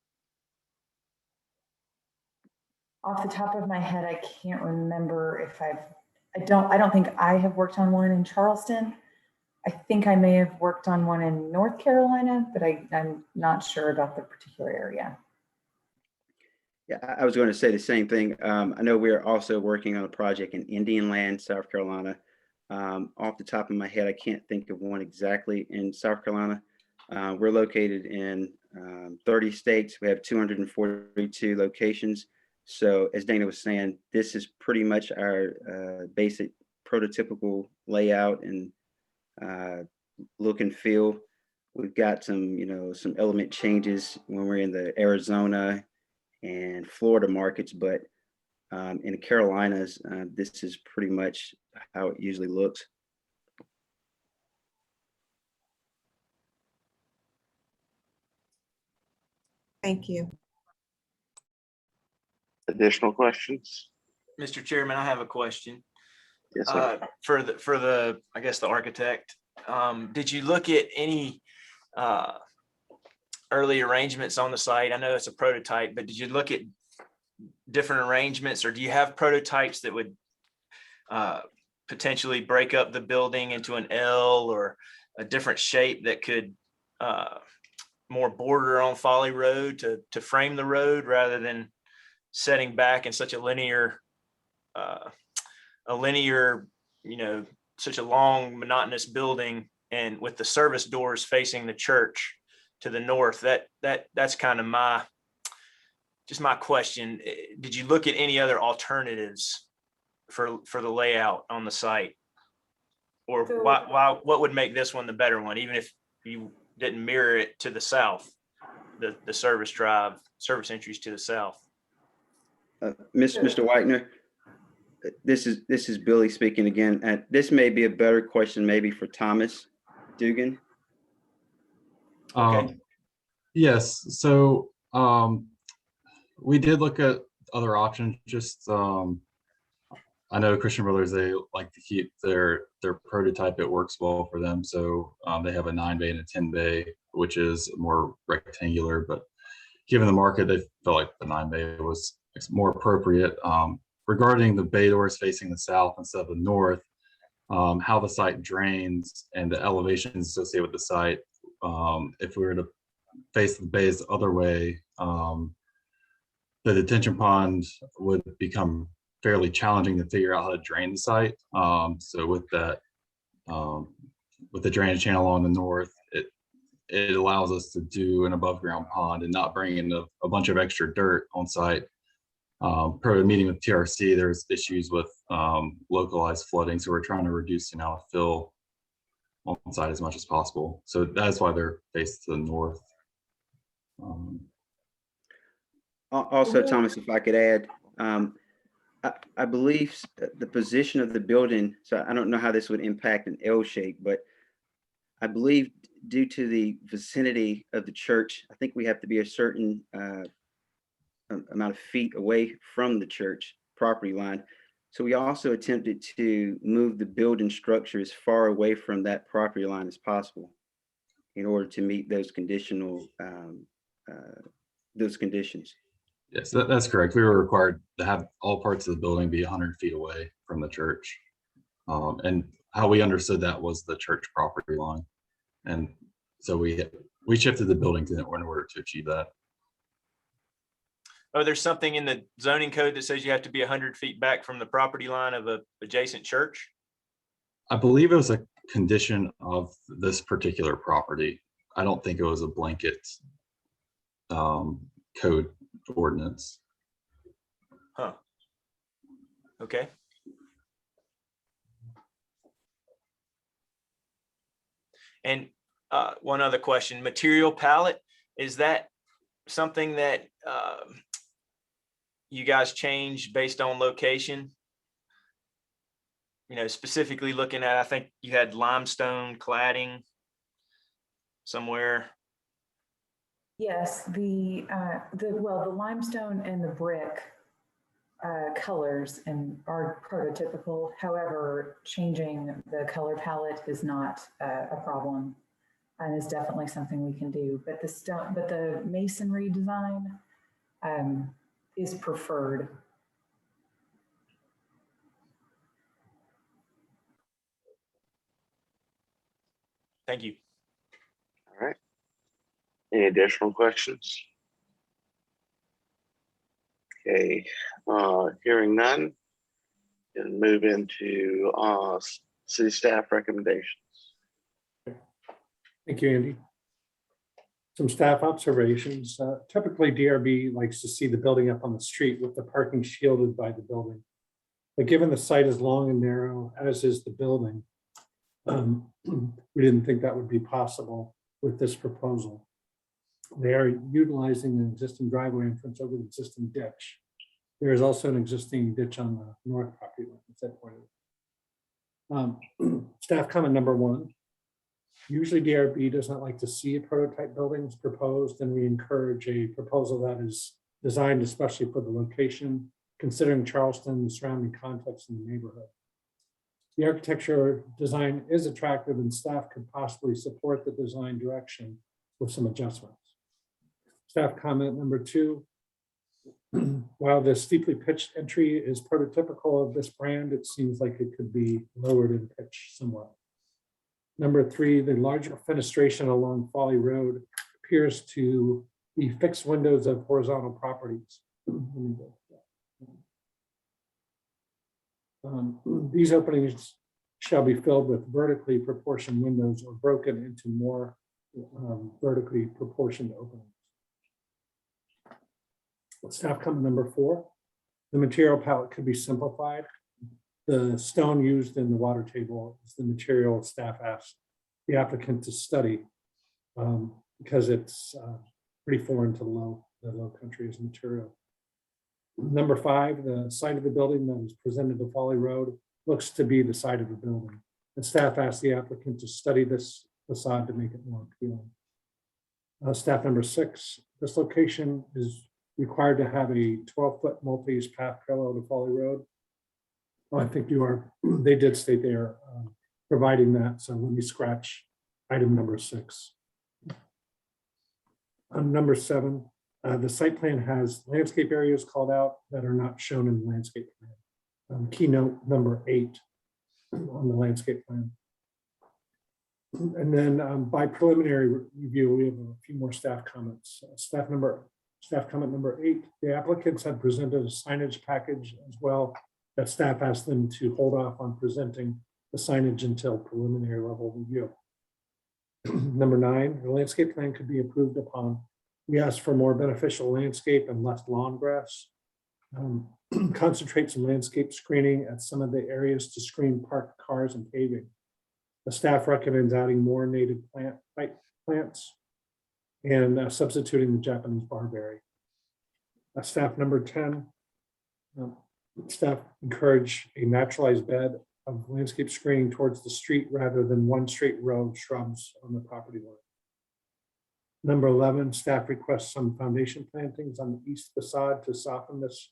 Speaker 13: Off the top of my head, I can't remember if I don't think I have worked on one in Charleston. I think I may have worked on one in North Carolina, but I'm not sure about the particular area.
Speaker 14: Yeah, I was going to say the same thing. I know we're also working on a project in Indian Land, South Carolina. Off the top of my head, I can't think of one exactly in South Carolina. We're located in 30 states. We have 242 locations. So as Dana was saying, this is pretty much our basic prototypical layout and look and feel. We've got some, some element changes when we're in the Arizona and Florida markets, but in the Carolinas, this is pretty much how it usually looks.
Speaker 10: Thank you.
Speaker 6: Additional questions?
Speaker 4: Mr. Chairman, I have a question.
Speaker 6: Yes, sir.
Speaker 4: For the I guess the architect. Did you look at any early arrangements on the site? I know it's a prototype, but did you look at different arrangements, or do you have prototypes that would potentially break up the building into an L or a different shape that could more border on Folly Road to frame the road rather than setting back in such a linear, such a long monotonous building, and with the service doors facing the church to the north? That's kind of my question. Did you look at any other alternatives for the layout on the site, or what would make this one the better one, even if you didn't mirror it to the south, the service entries to the south?
Speaker 14: Mr. Whitener, this is Billy speaking again. This may be a better question maybe for Thomas Dugan.
Speaker 4: Okay.
Speaker 12: Yes, so we did look at other options. Just I know Christian Brothers, they like to keep their prototype. It works well for them. So they have a 9-bay and a 10-bay, which is more rectangular, but given the market, they felt like the 9-bay was more appropriate. Regarding the bay doors facing the south instead of the north, how the site drains and the elevations associated with the site, if we were to face the bays the other way, the detention pond would become fairly challenging to figure out how to drain the site. So with that, with the drainage channel on the north, it allows us to do an above ground pond and not bring in a bunch of extra dirt on site. Per the meeting with TRC, there's issues with localized flooding, so we're trying to reduce the amount of fill on site as much as possible. So that's why they're faced to the north.
Speaker 14: Also, Thomas, if I could add, I believe the position of the building, so I don't know how this would impact an L shape, but I believe due to the vicinity of the church, I think we have to be a certain amount of feet away from the church property line. So we also attempted to move the building structure as far away from that property line as possible in order to meet those conditions.
Speaker 12: Yes, that's correct. We were required to have all parts of the building be 100 feet away from the church. And how we understood that was the church property line. And so we shifted the building in order to achieve that.
Speaker 4: Oh, there's something in the zoning code that says you have to be 100 feet back from the property line of a adjacent church?
Speaker 12: I believe it was a condition of this particular property. I don't think it was a blanket code ordinance.
Speaker 4: Huh. Okay. And one other question, material palette, is that something that you guys change based on location? You know, specifically looking at, I think you had limestone cladding somewhere.
Speaker 13: Yes, the limestone and the brick colors and are prototypical. However, changing the color palette is not a problem and is definitely something we can do. But the masonry design is preferred.
Speaker 4: Thank you.
Speaker 6: All right. Any additional questions? Okay, hearing none, and move into city staff recommendations.
Speaker 2: Thank you, Andy. Some staff observations. Typically, DRB likes to see the building up on the street with the parking shielded by the building. But given the site is long and narrow, as is the building, we didn't think that would be possible with this proposal. They are utilizing an existing driveway entrance over the existing ditch. There is also an existing ditch on the north property line, as I pointed out. Staff comment number one. Usually DRB does not like to see prototype buildings proposed, and we encourage a proposal that is designed especially for the location, considering Charleston, the surrounding context in the neighborhood. The architecture design is attractive and staff could possibly support the design direction with some adjustments. Staff comment number two, while the steeply pitched entry is prototypical of this brand, it seems like it could be lowered in pitch somewhat. Number three, the larger fenestration along Folly Road appears to be fixed windows of horizontal properties. These openings shall be filled with vertically proportioned windows or broken into more vertically proportioned openings. Staff comment number four, the material palette could be simplified. The stone used in the water table is the material staff asked the applicant to study because it's pretty foreign to the low country as material. Number five, the side of the building that is presented to Folly Road looks to be the side of the building. And staff asked the applicant to study this facade to make it more appealing. Staff number six, this location is required to have a 12-foot multi-use path parallel to Folly Road. Oh, I think you are, they did state they are providing that. So let me scratch item number six. Number seven, the site plan has landscape areas called out that are not shown in the landscape plan. Keynote number 8 on the landscape plan. And then by preliminary review, we have a few more staff comments. Staff comment number 8, the applicants had presented a signage package as well that staff asked them to hold off on presenting the signage until preliminary level review. Number 9, the landscape plan could be approved upon. We asked for more beneficial landscape and less lawn grass. Concentrate some landscape screening at some of the areas to screen parked cars and paving. The staff recommends adding more native plants and substituting the Japanese barberry. Staff number 10, staff encourage a naturalized bed of landscape screening towards the street rather than one straight row of shrubs on the property line. Number 11, staff requests some foundation plantings on the east facade to soften this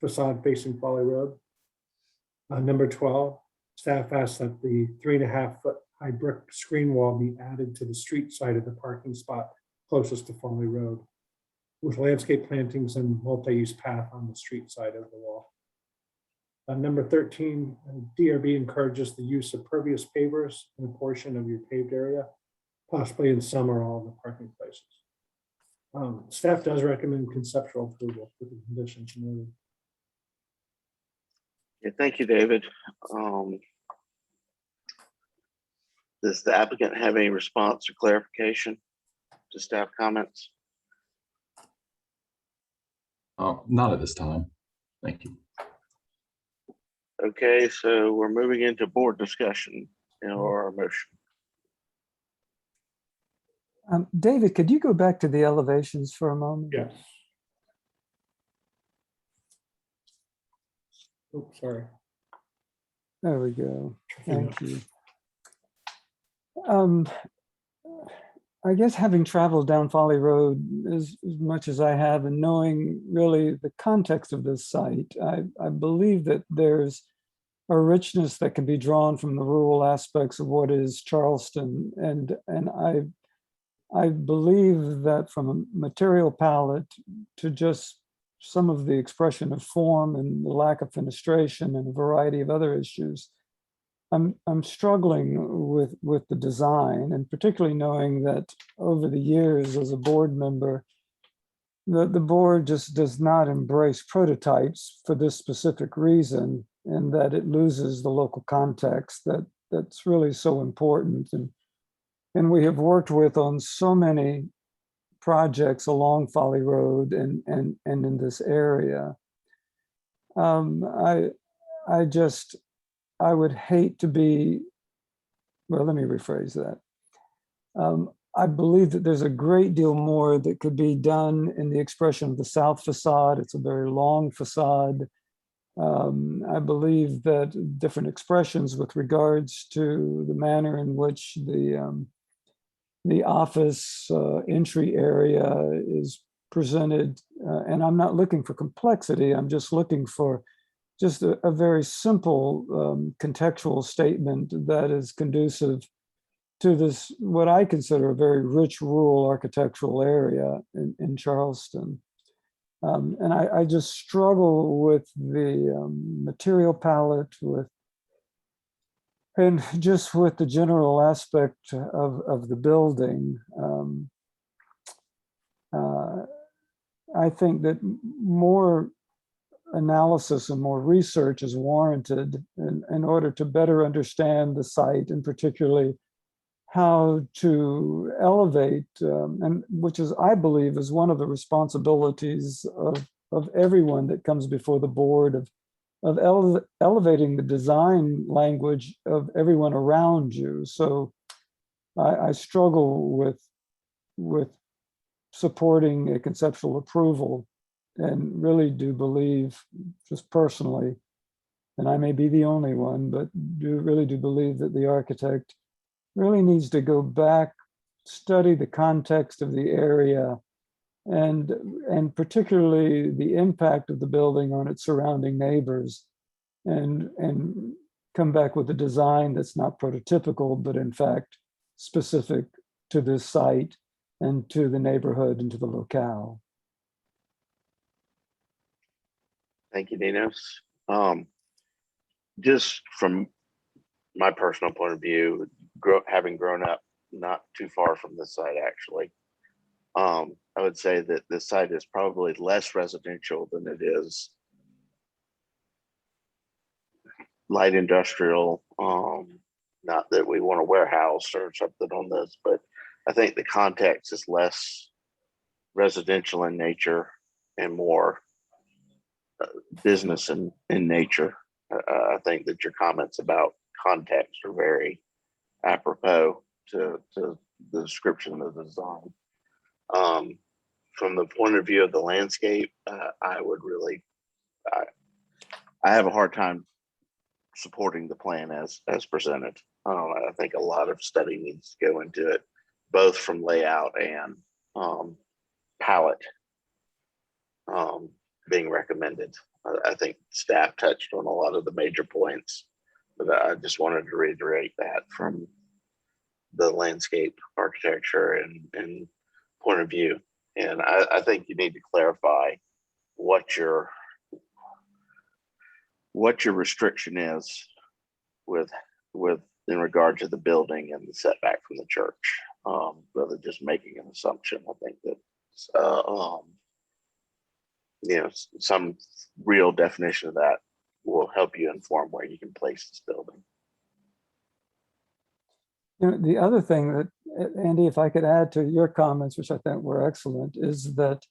Speaker 2: facade facing Folly Road. Number 12, staff asks that the 3.5-foot high brick screen wall be added to the street side of the parking spot closest to Folly Road, with landscape plantings and multi-use path on the street side of the wall. Number 13, DRB encourages the use of pervious pavers in a portion of your paved area, possibly in some or all of the parking places. Staff does recommend conceptual approval for the conditions noted.
Speaker 6: Yeah, thank you, David. Does the applicant have any response or clarification to staff comments?
Speaker 12: Not at this time. Thank you.
Speaker 6: Okay, so we're moving into board discussion or a motion.
Speaker 1: David, could you go back to the elevations for a moment?
Speaker 2: Yes. Oh, sorry.
Speaker 1: There we go. Thank you. I guess having traveled down Folly Road as much as I have and knowing really the context of this site, I believe that there's a richness that can be drawn from the rural aspects of what is Charleston. And I believe that from a material palette to just some of the expression of form and the lack of fenestration and a variety of other issues, I'm struggling with the design, and particularly knowing that over the years as a board member, the board just does not embrace prototypes for this specific reason, and that it loses the local context that's really so important. And we have worked with on so many projects along Folly Road and in this area. I would hate to be, well, let me rephrase that. I believe that there's a great deal more that could be done in the expression of the south facade. It's a very long facade. I believe that different expressions with regards to the manner in which the office entry area is presented, and I'm not looking for complexity, I'm just looking for just a very simple contextual statement that is conducive to this, what I consider a very rich rural architectural area in Charleston. And I just struggle with the material palette, and just with the general aspect of the building. I think that more analysis and more research is warranted in order to better understand the site, and particularly how to elevate, and which is, I believe, is one of the responsibilities of everyone that comes before the board, of elevating the design language of everyone around you. So I struggle with supporting a conceptual approval, and really do believe, just personally, and I may be the only one, but really do believe that the architect really needs to go back, study the context of the area, and particularly the impact of the building on its surrounding neighbors, and come back with a design that's not prototypical, but in fact specific to this site and to the neighborhood and to the locale.
Speaker 6: Thank you, Dinos. Just from my personal point of view, having grown up not too far from this site, actually, I would say that this site is probably less residential than it is light industrial. Not that we want a warehouse or something on this, but I think the context is less residential in nature and more business in nature. I think that your comments about context are very apropos to the description of the design. From the point of view of the landscape, I have a hard time supporting the plan as presented. I think a lot of study needs to go into it, both from layout and palette being recommended. I think staff touched on a lot of the major points, but I just wanted to reiterate that from the landscape architecture and point of view. And I think you need to clarify what your restriction is with in regard to the building and the setback from the church, rather than just making an assumption. I think that some real definition of that will help you inform where you can place this building.
Speaker 1: The other thing that, Andy, if I could add to your comments, which I think were excellent, is that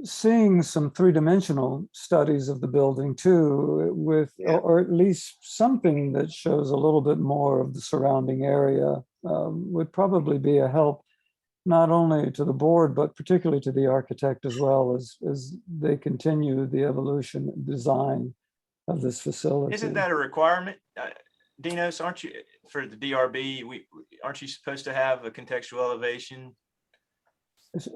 Speaker 1: seeing some three-dimensional studies of the building too, with, or at least something that shows a little bit more of the surrounding area, would probably be a help, not only to the board, but particularly to the architect as well, as they continue the evolution and design of this facility.
Speaker 4: Isn't that a requirement? Dinos, aren't you, for the DRB, aren't you supposed to have a contextual elevation?
Speaker 1: We should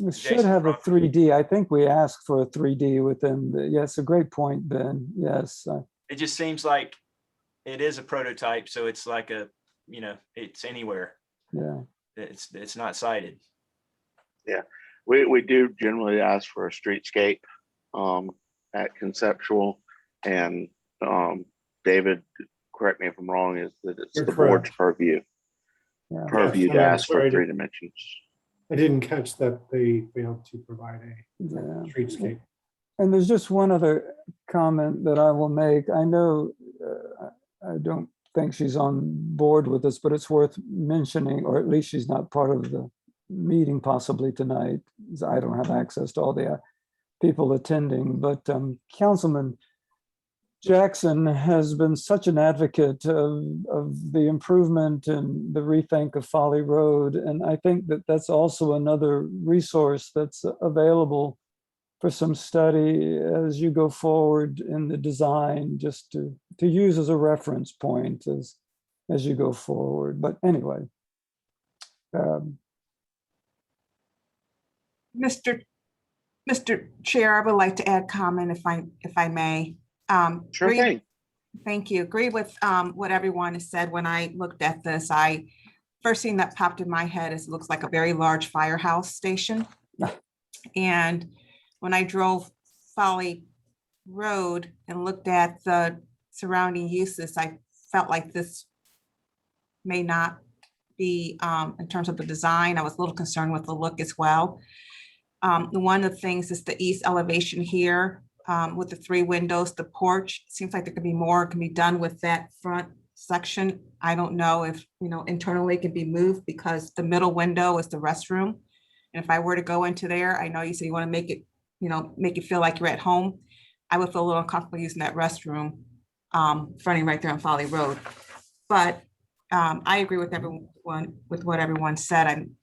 Speaker 4: Adjacent
Speaker 1: have a
Speaker 4: property.
Speaker 1: 3D. I think we asked for a 3D within the, yes, a great point, Ben. Yes.
Speaker 4: It just seems like it is a prototype, so it's like a, it's anywhere.
Speaker 1: Yeah.
Speaker 4: It's not cited.
Speaker 6: Yeah, we do generally ask for a streetscape at conceptual, and David, correct me if I'm wrong, is that it's
Speaker 2: You're
Speaker 6: the
Speaker 2: correct.
Speaker 6: board's purview.
Speaker 1: Yeah.
Speaker 6: Purview
Speaker 2: Yes,
Speaker 6: to
Speaker 2: I'm
Speaker 6: ask for
Speaker 2: sorry.
Speaker 6: 3 dimensions.
Speaker 2: I didn't catch that they failed to provide a
Speaker 1: Yeah.
Speaker 2: streetscape.
Speaker 1: And there's just one other comment that I will make. I know I don't think she's on board with this, but it's worth mentioning, or at least she's not part of the meeting possibly tonight. I don't have access to all the people attending, but Councilman Jackson has been such an advocate of the improvement and the rethink of Folly Road. And I think that that's also another resource that's available for some study as you go forward in the design, just to use as a reference point as you go forward. But anyway.
Speaker 10: Mr. Chair, I would like to add comment if I may.
Speaker 6: Sure thing.
Speaker 10: Thank you. Agree with what everyone has said. When I looked at this, first thing that popped in my head is it looks like a very large firehouse station. And when I drove Folly Road and looked at the surrounding uses, I felt like this may not be, in terms of the design, I was a little concerned with the look as well. One of the things is the east elevation here with the 3 windows, the porch. Seems like there could be more can be done with that front section. I don't know if, internally it can be moved, because the middle window is the restroom. And if I were to go into there, I know you said you want to make it, make it feel like you're at home. I would feel a little uncomfortable using that restroom fronting right there on Folly Road. But I agree with everyone, with what everyone said. I'm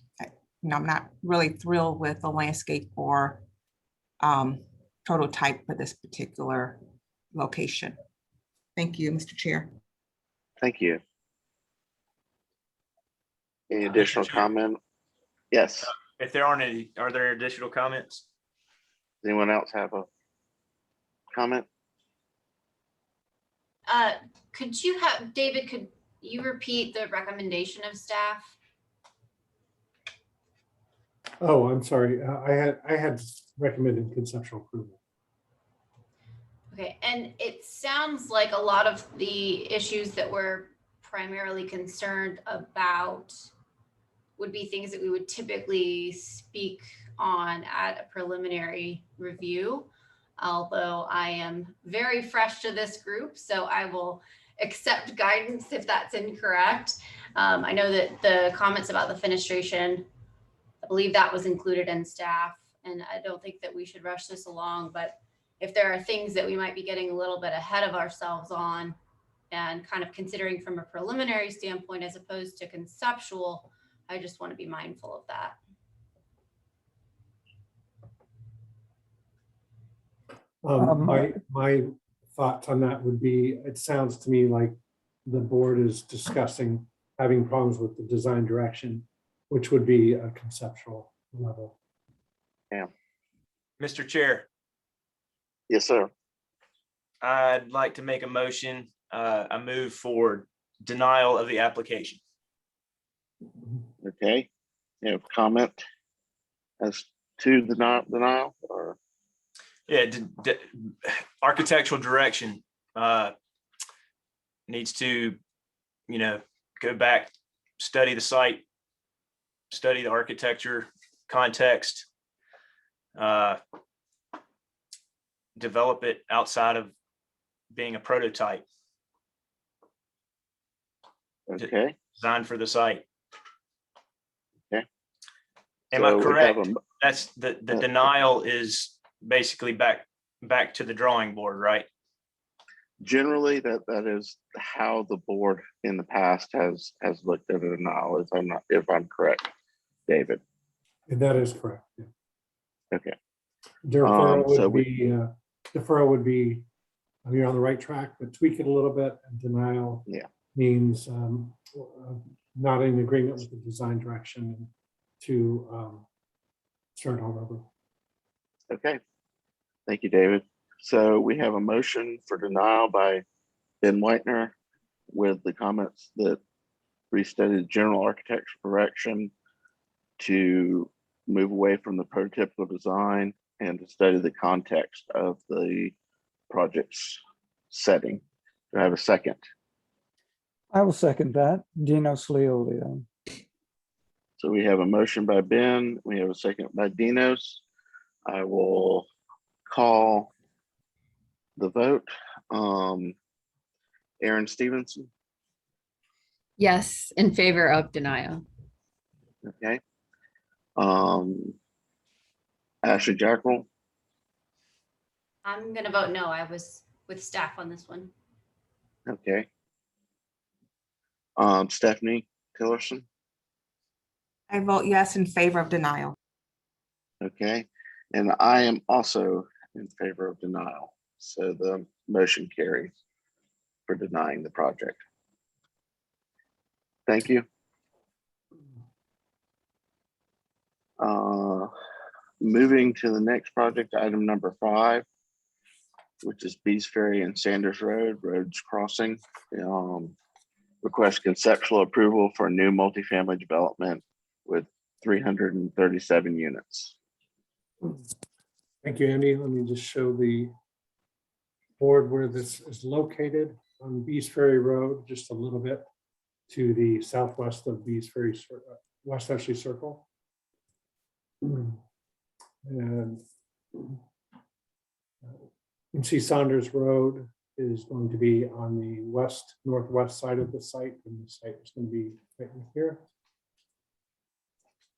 Speaker 10: not really thrilled with the landscape or prototype for this particular location. Thank you, Mr. Chair.
Speaker 6: Thank you. Any additional comment? Yes.
Speaker 4: If there aren't any, are there additional comments?
Speaker 6: Does anyone else have a comment?
Speaker 15: Could you repeat the recommendation of staff?
Speaker 2: Oh, I'm sorry. I had recommended conceptual approval.
Speaker 15: Okay, and it sounds like a lot of the issues that we're primarily concerned about would be things that we would typically speak on at a preliminary review. Although I am very fresh to this group, so I will accept guidance if that's incorrect. I know that the comments about the fenestration, I believe that was included in staff, and I don't think that we should rush this along, but if there are things that we might be getting a little bit ahead of ourselves on and kind of considering from a preliminary standpoint as opposed to conceptual, I just want to be mindful of that.
Speaker 2: My thoughts on that would be, it sounds to me like the board is discussing having problems with the design direction, which would be a conceptual level.
Speaker 6: Yeah.
Speaker 4: Mr. Chair,
Speaker 6: Yes, sir.
Speaker 4: I'd like to make a motion, a move for denial of the application.
Speaker 6: Okay. You have comment as to the denial, or?
Speaker 4: Yeah, architectural direction needs to, go back, study the site, study the architecture context, develop it outside of being a prototype.
Speaker 6: Okay.
Speaker 4: Designed for the site.
Speaker 6: Okay.
Speaker 4: Am I correct? That's the denial is basically back to the drawing board, right?
Speaker 6: Generally, that is how the board in the past has looked at a denial, if I'm correct, David.
Speaker 2: And that is correct. Yeah.
Speaker 6: Okay.
Speaker 2: Deferral would be you're on the right track, but tweak it a little bit. And denial means not in agreement with the design direction and to start all over.
Speaker 6: Okay, thank you, David. So we have a motion for denial by Ben Whitener with the comments that restated general architectural direction to move away from the prototypical design and to study the context of the project's setting. Do I have a second?
Speaker 1: I will second that. Dinos Leolio.
Speaker 6: So we have a motion by Ben. We have a second by Dinos. I will call the vote. Aaron Stevenson.
Speaker 5: Yes, in favor of denial.
Speaker 6: Okay. Ashley Jackrell.
Speaker 15: I'm gonna vote no. I was with staff on this one.
Speaker 6: Okay. Stephanie Tillerson.
Speaker 10: I vote yes in favor of denial.
Speaker 6: Okay. And I am also in favor of denial. So the motion carries for denying the project. Thank you. Moving to the next project, item number 5, which is Bees Ferry and Sanders Road, roads crossing. Request conceptual approval for a new multifamily development with 337 units.
Speaker 2: Thank you, Andy. Let me just show the board where this is located on Bees Ferry Road, just a little bit to the southwest of Bees Ferry, West Ashley Circle. And you can see Saunders Road is going to be on the northwest side of the site, and the site is going to be right in here.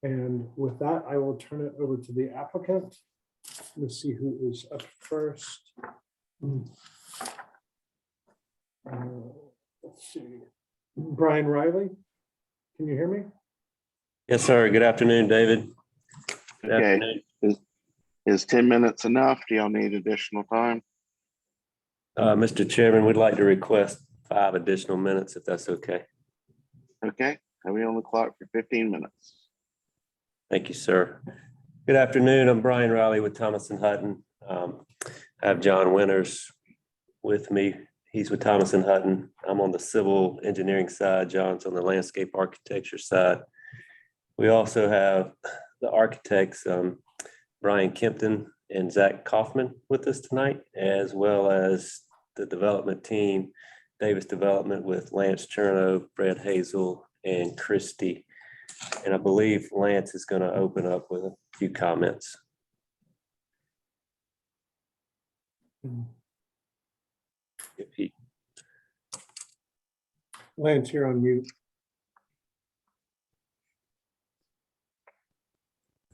Speaker 2: And with that, I will turn it over to the applicant. Let's see who is up first. Let's see. Brian Riley, can you hear me?
Speaker 16: Yes, sir. Good afternoon, David. Good
Speaker 6: Okay.
Speaker 16: afternoon.
Speaker 6: Is 10 minutes enough? Do y'all need additional time?
Speaker 16: Mr. Chairman, we'd like to request 5 additional minutes if that's okay.
Speaker 6: Okay, are we on the clock for 15 minutes?
Speaker 16: Thank you, sir. Good afternoon. I'm Brian Riley with Thomas & Hutton. I have John Winters with me. He's with Thomas & Hutton. I'm on the civil engineering side. John's on the landscape architecture side. We also have the architects, Brian Kempton and Zach Kaufman with us tonight, as well as the development team, Davis Development with Lance Cherno, Fred Hazel, and Christy. And I believe Lance is going to open up with a few comments. If he...
Speaker 2: Lance, you're on mute.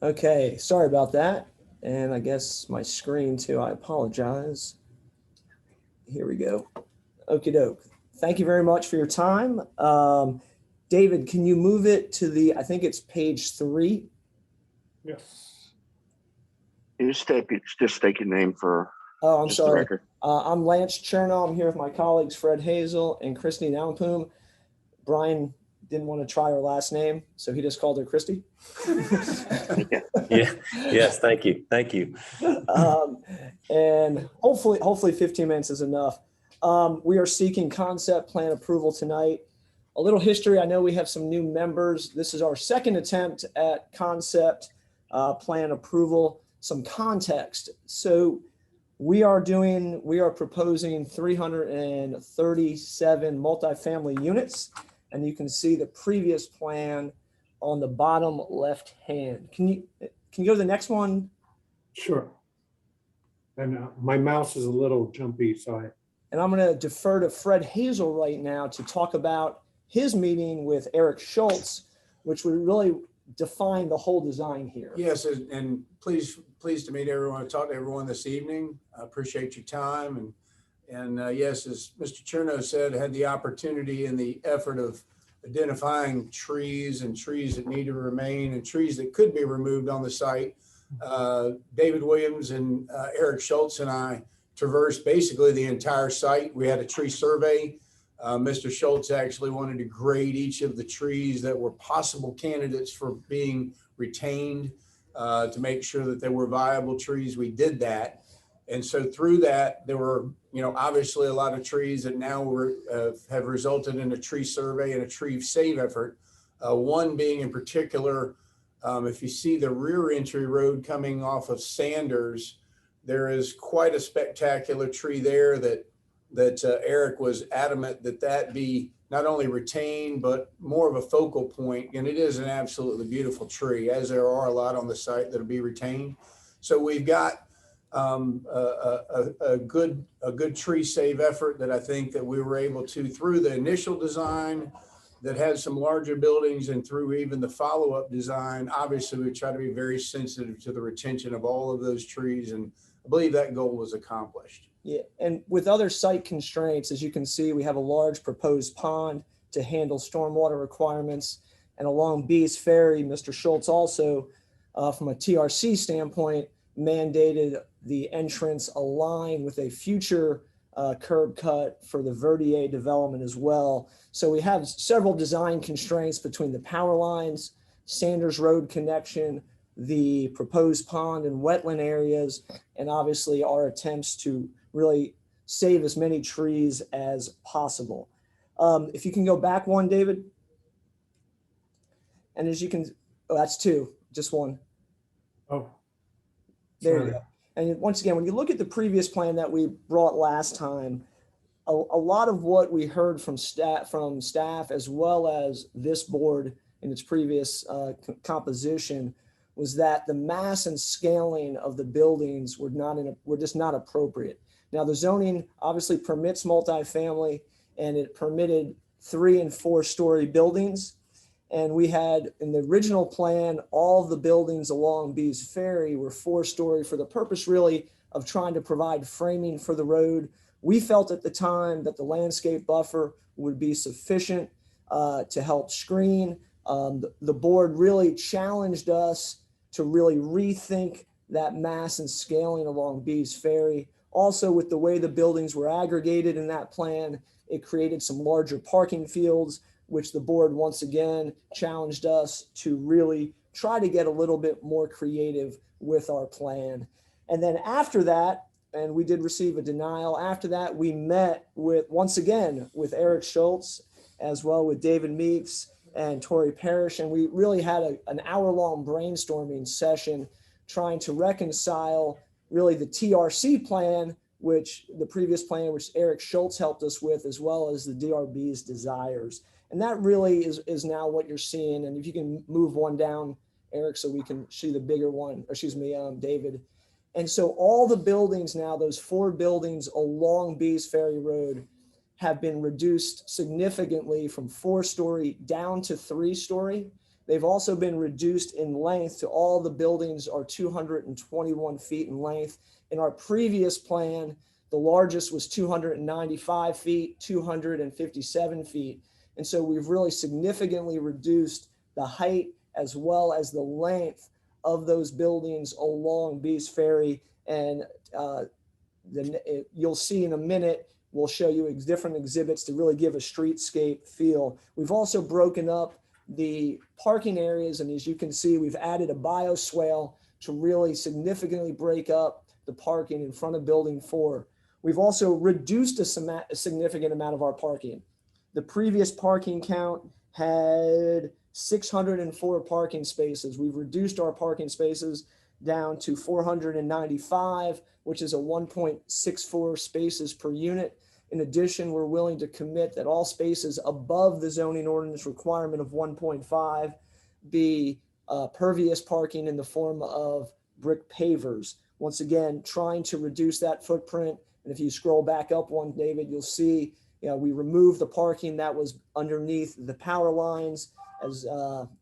Speaker 17: Okay, sorry about that. And I guess my screen too, I apologize. Here we go. Okie doke. Thank you very much for your time. David, can you move it to the, I think it's page 3?
Speaker 2: Yes.
Speaker 6: You just state your name for
Speaker 17: I'm
Speaker 6: just the
Speaker 17: sorry.
Speaker 6: record.
Speaker 17: I'm Lance Cherno. I'm here with my colleagues, Fred Hazel and Christy Nampum. Brian didn't want to try her last name, so he just called her Christy.
Speaker 16: Yeah. Yes. Thank you. Thank you.
Speaker 17: And hopefully 15 minutes is enough. We are seeking concept plan approval tonight. A little history. I know we have some new members. This is our second attempt at concept plan approval. Some context. So we are proposing 337 multifamily units. And you can see the previous plan on the bottom left hand. Can you go to the next one?
Speaker 2: Sure. And my mouse is a little jumpy, so
Speaker 17: And I'm going to defer to Fred Hazel right now to talk about his meeting with Eric Schultz, which would really define the whole design here.
Speaker 18: Yes, and pleased to meet everyone, talk to everyone this evening. I appreciate your time. And yes, as Mr. Cherno said, I had the opportunity in the effort of identifying trees that need to remain and trees that could be removed on the site. David Williams and Eric Schultz and I traversed basically the entire site. We had a tree survey. Mr. Schultz actually wanted to grade each of the trees that were possible candidates for being retained to make sure that they were viable trees. We did that. And so through that, there were, obviously a lot of trees that now have resulted in a tree survey and a tree save effort. One being in particular, if you see the rear entry road coming off of Sanders, there is quite a spectacular tree there that Eric was adamant that be not only retained, but more of a focal point. And it is an absolutely beautiful tree, as there are a lot on the site that'll be retained. So we've got a good tree save effort that I think that we were able to, through the initial design that had some larger buildings and through even the follow-up design. Obviously, we try to be very sensitive to the retention of all of those trees, and I believe that goal was accomplished.
Speaker 17: Yeah, and with other site constraints, as you can see, we have a large proposed pond to handle stormwater requirements. And along Bees Ferry, Mr. Schultz also, from a TRC standpoint, mandated the entrance align with a future curb cut for the Verdier development as well. So we have several design constraints between the power lines, Sanders Road connection, the proposed pond and wetland areas, and obviously our attempts to really save as many trees as possible. If you can go back one, David. And as you can, oh, that's two, just one.
Speaker 2: Oh,
Speaker 17: there you go. And once again, when you look at the previous plan that we brought last time, a lot of what we heard from staff as well as this board in its previous composition was that the mass and scaling of the buildings were just not appropriate. Now the zoning obviously permits multifamily, and it permitted 3- and 4-story buildings. And we had in the original plan, all of the buildings along Bees Ferry were 4-story for the purpose really of trying to provide framing for the road. We felt at the time that the landscape buffer would be sufficient to help screen. The board really challenged us to really rethink that mass and scaling along Bees Ferry. Also, with the way the buildings were aggregated in that plan, it created some larger parking fields, which the board once again challenged us to really try to get a little bit more creative with our plan. And then after that, and we did receive a denial, after that we met with, once again, with Eric Schultz, as well with David Meeks and Tori Parrish, and we really had an hour-long brainstorming session trying to reconcile really the TRC plan, which the previous plan, which Eric Schultz helped us with, as well as the DRB's desires. And that really is now what you're seeing. And if you can move one down, Eric, so we can see the bigger one, or excuse me, David. And so all the buildings now, those 4 buildings along Bees Ferry Road, have been reduced significantly from 4-story down to 3-story. They've also been reduced in length to all the buildings are 221 feet in length. In our previous plan, the largest was 295 feet, 257 feet. And so we've really significantly reduced the height as well as the length of those buildings along Bees Ferry. And you'll see in a minute, we'll show you different exhibits to really give a streetscape feel. We've also broken up the parking areas. And as you can see, we've added a bioswale to really significantly break up the parking in front of building 4. We've also reduced a significant amount of our parking. The previous parking count had 604 parking spaces. We've reduced our parking spaces down to 495, which is a 1.64 spaces per unit. In addition, we're willing to commit that all spaces above the zoning ordinance requirement of 1.5 be pervious parking in the form of brick pavers. Once again, trying to reduce that footprint. And if you scroll back up one, David, you'll see we removed the parking that was underneath the power lines. As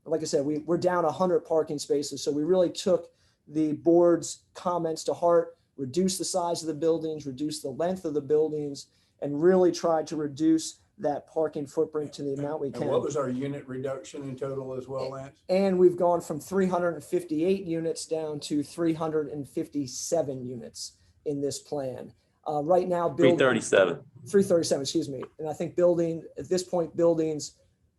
Speaker 17: like I said, we're down 100 parking spaces. So we really took the board's comments to heart, reduced the size of the buildings, reduced the length of the buildings, and really tried to reduce that parking footprint to the amount we can.
Speaker 18: And what was our unit reduction in total as well, Lance?
Speaker 17: And we've gone from 358 units down to 357 units in this plan. Right now, building
Speaker 16: 337.
Speaker 17: excuse me. And I think at this point, buildings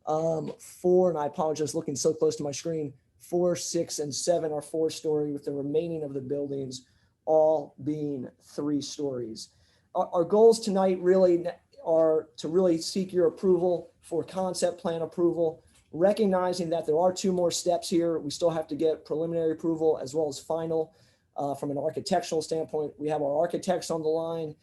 Speaker 17: 4, and I apologize looking so close to my screen, 4, 6, and 7 are 4-story, with the remaining of the buildings all being 3 stories. Our goals tonight really are to really seek your approval for concept plan approval, recognizing that there are 2 more steps here. We still have to get preliminary approval as well as final. From an architectural standpoint, we have our architects on the line.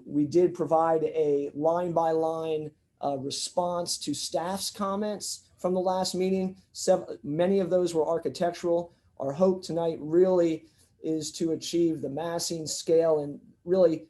Speaker 17: We did provide a line-by-line response to staff's comments from the last meeting. Many of those were architectural. Our hope tonight really is to achieve the massing, scale, and really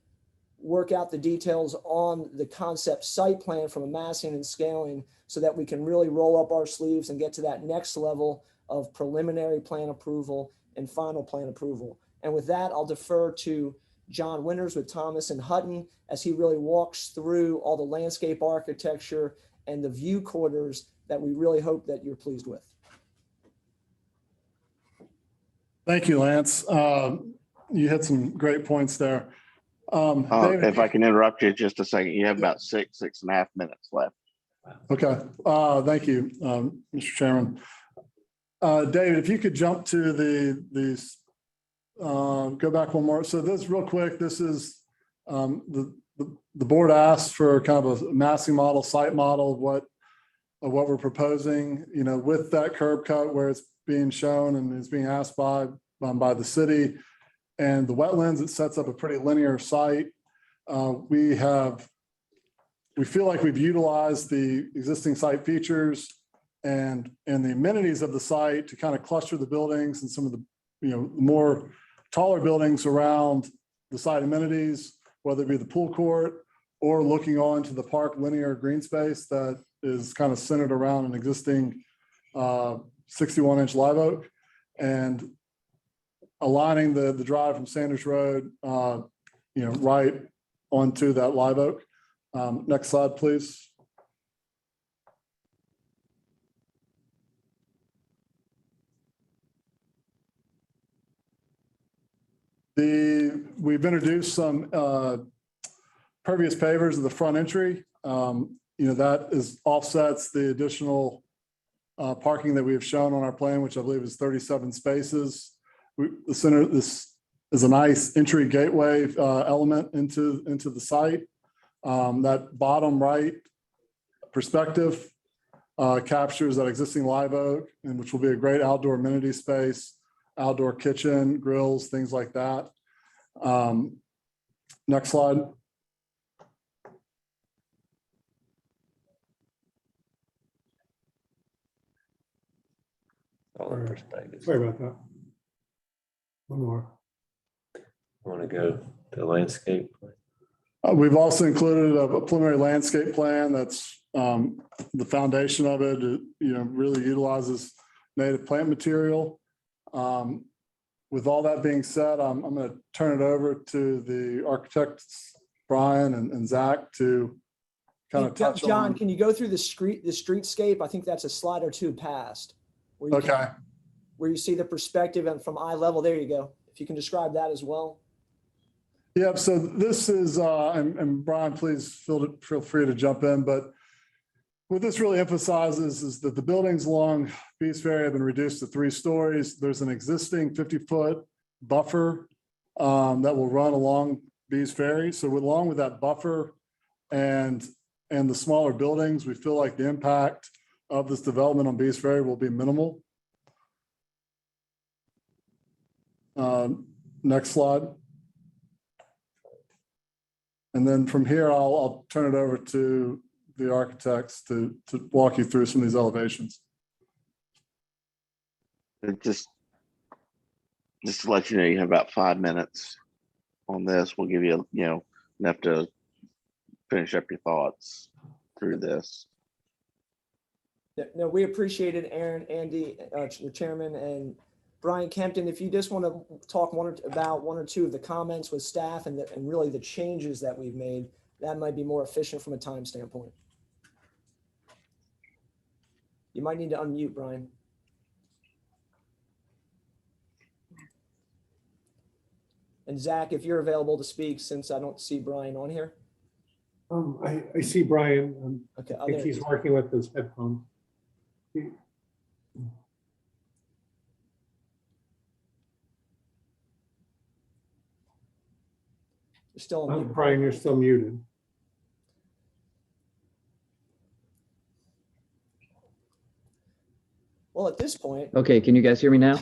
Speaker 17: work out the details on the concept site plan from a massing and scaling, so that we can really roll up our sleeves and get to that next level of preliminary plan approval and final plan approval. And with that, I'll defer to John Winters with Thomas and Hutton as he really walks through all the landscape architecture and the view quarters that we really hope that you're pleased with.
Speaker 19: Thank you, Lance. You hit some great points there. David,
Speaker 6: if I can interrupt you just a second, you have about 6.5 minutes left.
Speaker 19: Okay. Thank you, Mr. Chairman. David, if you could jump to go back one more. So this real quick, this is the board asked for kind of a massing model, site model of what we're proposing, with that curb cut where it's being shown and is being asked by the city, and the wetlands. It sets up a pretty linear site. We feel like we've utilized the existing site features and the amenities of the site to kind of cluster the buildings and some of the more taller buildings around the site amenities, whether it be the pool court or looking on to the park linear green space that is kind of centered around an existing 61-inch live oak, and aligning the drive from Sanders Road, right onto that live oak. Next slide, please. We've introduced some pervious pavers of the front entry. That offsets the additional parking that we have shown on our plan, which I believe is 37 spaces. This is a nice entry gateway element into the site. That bottom right perspective captures that existing live oak, and which will be a great outdoor amenity space, outdoor kitchen, grills, things like that. Next slide.
Speaker 2: Sorry about that. One more.
Speaker 16: I want to go to landscape.
Speaker 19: We've also included a preliminary landscape plan that's the foundation of it. It really utilizes native plant material. With all that being said, I'm going to turn it over to the architects, Brian and Zach, to kind of touch on.
Speaker 17: John, can you go through the streetscape? I think that's a slide or two past. Where you see the perspective and from eye level. There you go. If you can describe that as well.
Speaker 19: Yeah, so this is, and Brian, please feel free to jump in, but what this really emphasizes is that the buildings along Bees Ferry have been reduced to 3 stories. There's an existing 50-foot buffer that will run along Bees Ferry. So along with that buffer and the smaller buildings, we feel like the impact of this development on Bees Ferry will be minimal. Next slide. And then from here, I'll turn it over to the architects to walk you through some of these elevations.
Speaker 6: Just to let you know, you have about 5 minutes on this. We'll give you, enough to finish up your thoughts through this.
Speaker 17: No, we appreciate it, Aaron, Andy, the chairman, and Brian Kempton. If you just want to talk about one or two of the comments with staff and really the changes that we've made, that might be more efficient from a time standpoint. You might need to unmute, Brian. And Zach, if you're available to speak, since I don't see Brian on here.
Speaker 2: I see Brian.
Speaker 17: Okay,
Speaker 2: I think he's working with his headphones.
Speaker 17: You're still on mute.
Speaker 2: Brian, you're still muted.
Speaker 17: Well, at this point.
Speaker 20: Okay, can you guys hear me now?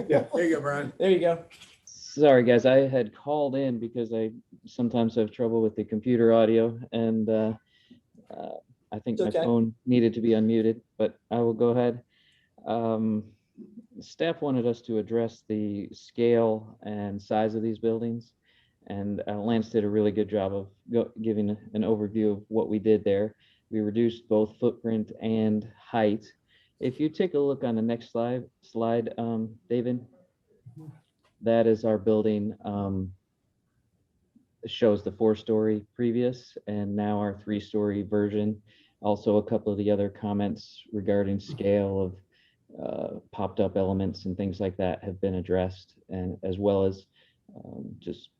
Speaker 2: Yeah,
Speaker 18: there you go, Brian.
Speaker 17: There you go.
Speaker 20: Sorry, guys, I had called in because I sometimes have trouble with the computer audio, and I think
Speaker 17: It's
Speaker 20: my
Speaker 17: okay.
Speaker 20: phone needed to be unmuted, but I will go ahead. Staff wanted us to address the scale and size of these buildings, and Lance did a really good job of giving an overview of what we did there. We reduced both footprint and height. If you take a look on the next slide, David, that is our building. It shows the 4-story previous and now our 3-story version. Also, a couple of the other comments regarding scale of popped up elements and things like that have been addressed, and as well as just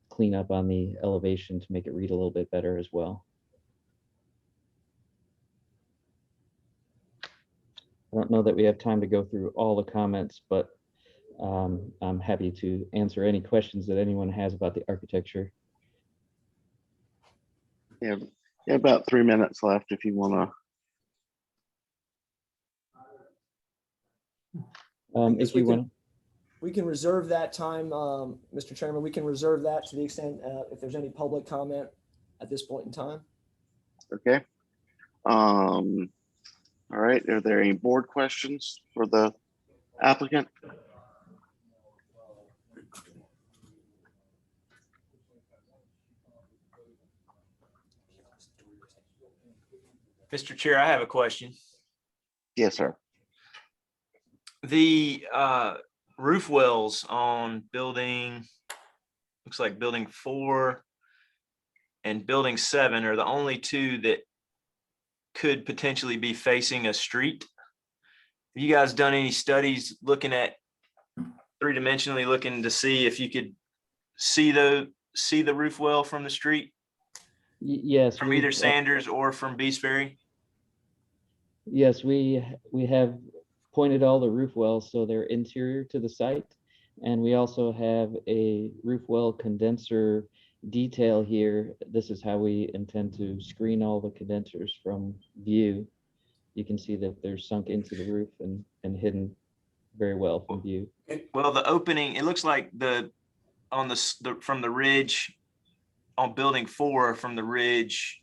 Speaker 20: clean up on the elevation to make it read a little bit better as well. I don't know that we have time to go through all the comments, but I'm happy to answer any questions that anyone has about the architecture.
Speaker 6: Yeah, about 3 minutes left if you want
Speaker 20: to. If you want,
Speaker 17: we can reserve that time, Mr. Chairman. We can reserve that to the extent if there's any public comment at this point in time.
Speaker 6: Okay. All right. Are there any board questions for the applicant?
Speaker 4: Mr. Chair, I have a question.
Speaker 6: Yes, sir.
Speaker 4: The roof wells on building, looks like building 4 and building 7 are the only two that could potentially be facing a street. Have you guys done any studies looking at 3-dimensionally looking to see if you could see the roof well from the street?
Speaker 20: Yes.
Speaker 4: From either Sanders or from Beast Ferry?
Speaker 20: Yes, we have pointed all the roof wells so they're interior to the site, and we also have a roof well condenser detail here. This is how we intend to screen all the condensers from view. You can see that they're sunk into the roof and hidden very well from view.
Speaker 4: Well, the opening, it looks like from the ridge on building 4, from the ridge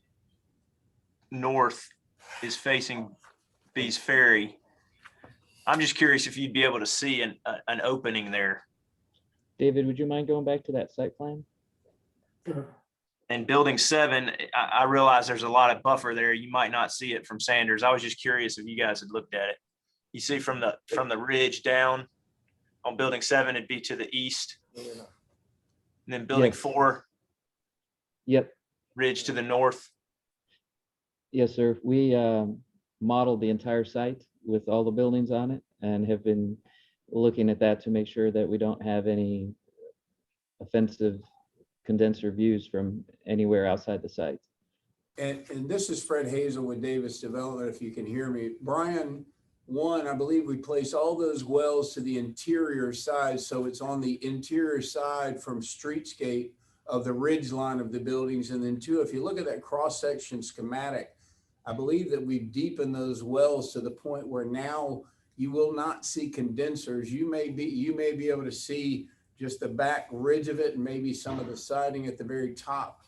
Speaker 4: north is facing Beast Ferry. I'm just curious if you'd be able to see an opening there.
Speaker 20: David, would you mind going back to that site plan?
Speaker 4: And building 7, I realize there's a lot of buffer there. You might not see it from Sanders. I was just curious if you guys had looked at it. You see from the ridge down on building 7, it'd be to the east. And then building 4.
Speaker 20: Yep.
Speaker 4: Ridge to the north.
Speaker 20: Yes, sir. We modeled the entire site with all the buildings on it and have been looking at that to make sure that we don't have any offensive condenser views from anywhere outside the site.
Speaker 18: And this is Fred Hazel with Davis Development, if you can hear me. Brian, I believe we place all those wells to the interior side, so it's on the interior side from streetscape of the ridge line of the buildings. And then 2, if you look at that cross-section schematic, I believe that we've deepened those wells to the point where now you will not see condensers. You may be able to see just the back ridge of it and maybe some of the siding at the very top.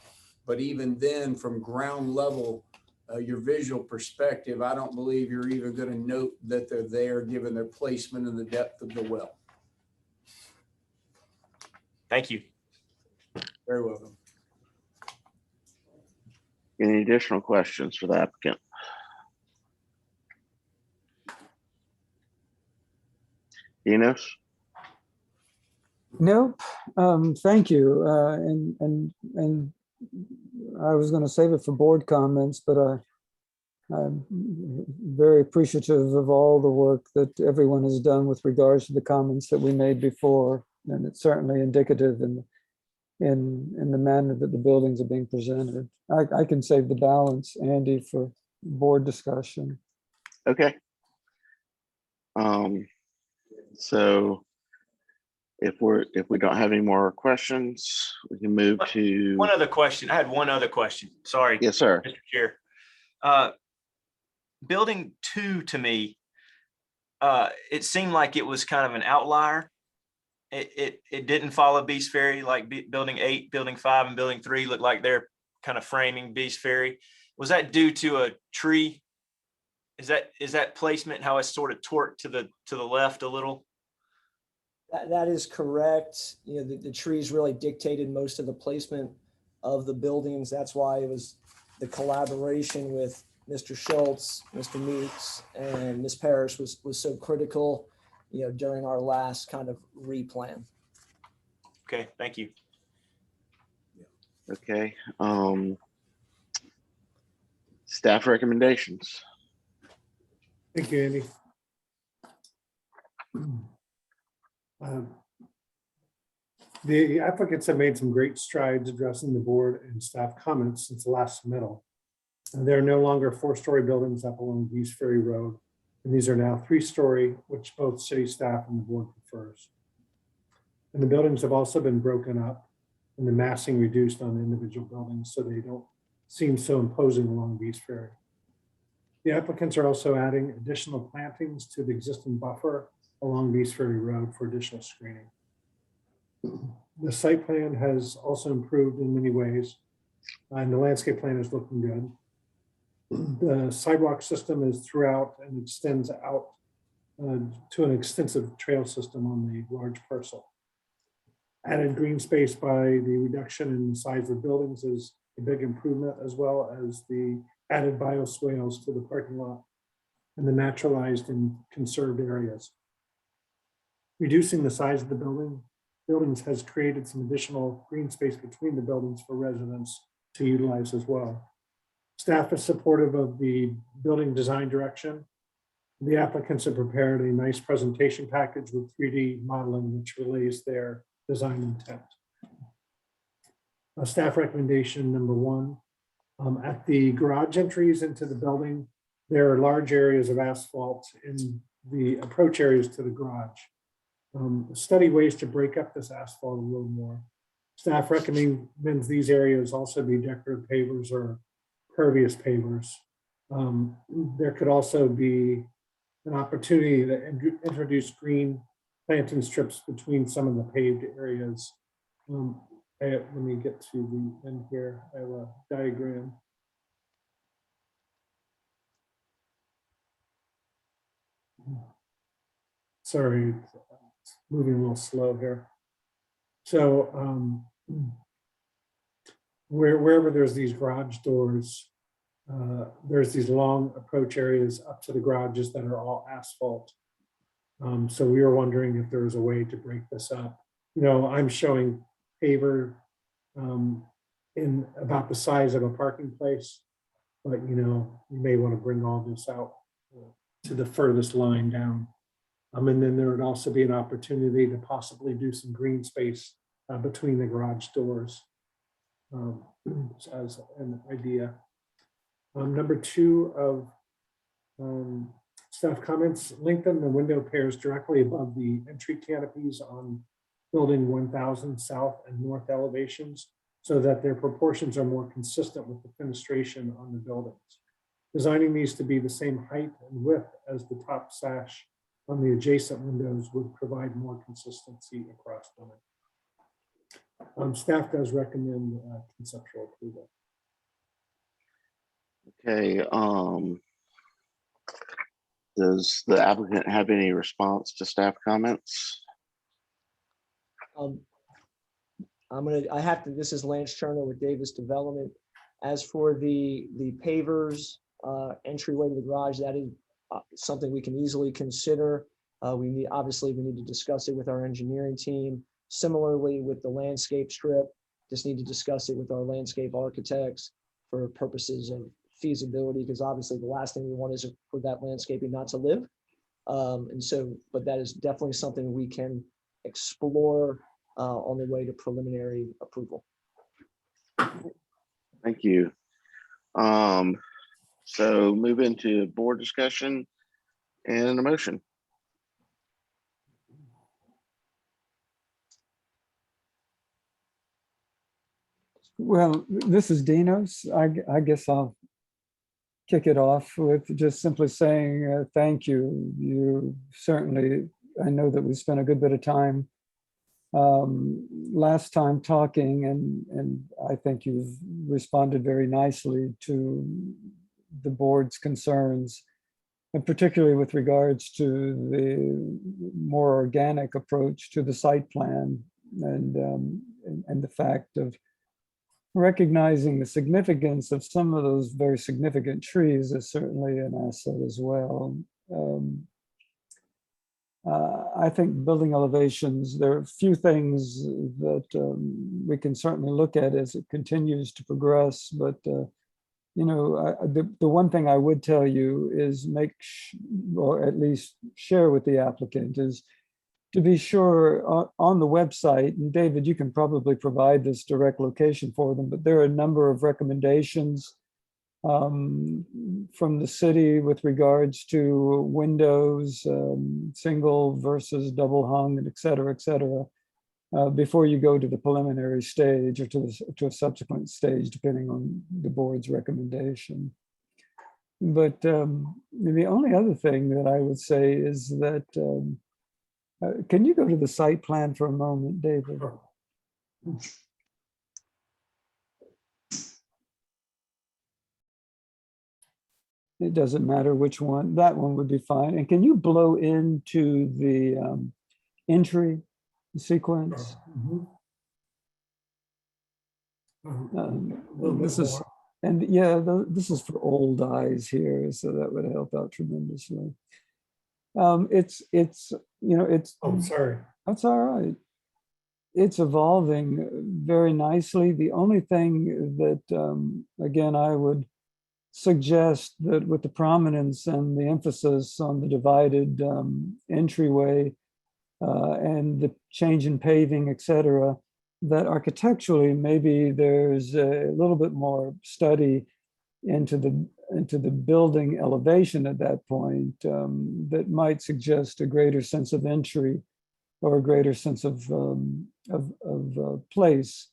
Speaker 18: But even then, from ground level, your visual perspective, I don't believe you're even going to note that they're there given their placement and the depth of the well.
Speaker 4: Thank you.
Speaker 18: Very welcome.
Speaker 6: Any additional questions for the applicant? Enos?
Speaker 1: Nope. Thank you. And I was going to save it for board comments, but I'm very appreciative of all the work that everyone has done with regards to the comments that we made before. and it's certainly indicative in the manner that the buildings are being presented. I can save the balance, Andy, for board discussion.
Speaker 6: Okay. So if we don't have any more questions, we can move to
Speaker 4: One other question. I had one other question. Sorry.
Speaker 6: Yes, sir.
Speaker 4: Mr. Chair. Building 2 to me, it seemed like it was kind of an outlier. It didn't follow Beast Ferry like building 8, building 5, and building 3 looked like they're kind of framing Beast Ferry. Was that due to a tree? Is that placement how it's sort of torqued to the left a little?
Speaker 17: That is correct. You know, the trees really dictated most of the placement of the buildings. That's why it was the collaboration with Mr. Schultz, Mr. Meeks, and Ms. Parrish was so critical, you know, during our last kind of replan.
Speaker 4: Okay, thank you.
Speaker 6: Okay. Staff recommendations.
Speaker 2: Thank you, Andy. The applicants have made some great strides addressing the board and staff comments since the last submittal. There are no longer 4-story buildings up along Beast Ferry Road, and these are now 3-story, which both city staff and the board prefers. And the buildings have also been broken up and the massing reduced on the individual buildings so they don't seem so imposing along Beast Ferry. The applicants are also adding additional plantings to the existing buffer along Beast Ferry Road for additional screening. The site plan has also improved in many ways, and the landscape plan is looking good. The sidewalk system is throughout and extends out to an extensive trail system on the large parcel. Added green space by the reduction in the size of buildings is a big improvement, as well as the added bioswales to the parking lot and the naturalized and conserved areas. Reducing the size of the buildings has created some additional green space between the buildings for residents to utilize as well. Staff is supportive of the building design direction. The applicants have prepared a nice presentation package with 3D modeling, which relays their design intent. Staff recommendation number 1, at the garage entries into the building, there are large areas of asphalt in the approach areas to the garage. Study ways to break up this asphalt a little more. Staff recommends these areas also be decorative pavers or pervious pavers. There could also be an opportunity to introduce green planting strips between some of the paved areas. Let me get to the end here. I have a diagram. Sorry, it's moving a little slow here. So wherever there's these garage doors, there's these long approach areas up to the garages that are all asphalt. So we were wondering if there was a way to break this up. You know, I'm showing paver in about the size of a parking place, but you know, you may want to bring all this out to the furthest line down. And then there would also be an opportunity to possibly do some green space between the garage doors as an idea. Number 2 of staff comments, lengthen the window pairs directly above the entry canopies on building 1000 south and north elevations so that their proportions are more consistent with the fenestration on the buildings. Designing these to be the same height and width as the top sash on the adjacent windows would provide more consistency across building. Staff does recommend conceptual approval.
Speaker 6: Okay. Does the applicant have any response to staff comments?
Speaker 17: This is Lance Turner with Davis Development. As for the pavers, entryway to the garage, that is something we can easily consider. Obviously we need to discuss it with our engineering team. Similarly with the landscape strip, just need to discuss it with our landscape architects for purposes of feasibility, because obviously the last thing we want is for that landscaping not to live. But that is definitely something we can explore on the way to preliminary approval.
Speaker 6: Thank you. So move into board discussion and a motion.
Speaker 1: Well, this is Dinos. I guess I'll kick it off with just simply saying thank you. You certainly, I know that we spent a good bit of time last time talking, and I think you've responded very nicely to the board's concerns, and particularly with regards to the more organic approach to the site plan and the fact of recognizing the significance of some of those very significant trees is certainly an asset as well. I think building elevations, there are a few things that we can certainly look at as it continues to progress, but you know, the one thing I would tell you is or at least share with the applicant, is to be sure on the website, and David, you can probably provide this direct location for them, but there are a number of recommendations from the city with regards to windows, single versus double hung, and et cetera, before you go to the preliminary stage or to a subsequent stage, depending on the board's recommendation. But the only other thing that I would say is that, can you go to the site plan for a moment, David? It doesn't matter which one, that one would be fine. And can you blow into the entry sequence? This is, and yeah, this is for old eyes here, so that would help out tremendously. It's you know, it's,
Speaker 2: Oh, sorry.
Speaker 1: That's all right. It's evolving very nicely. The only thing that, again, I would suggest that with the prominence and the emphasis on the divided entryway and the change in paving, et cetera, that architecturally, maybe there's a little bit more study into the building elevation at that point that might suggest a greater sense of entry or a greater sense of place,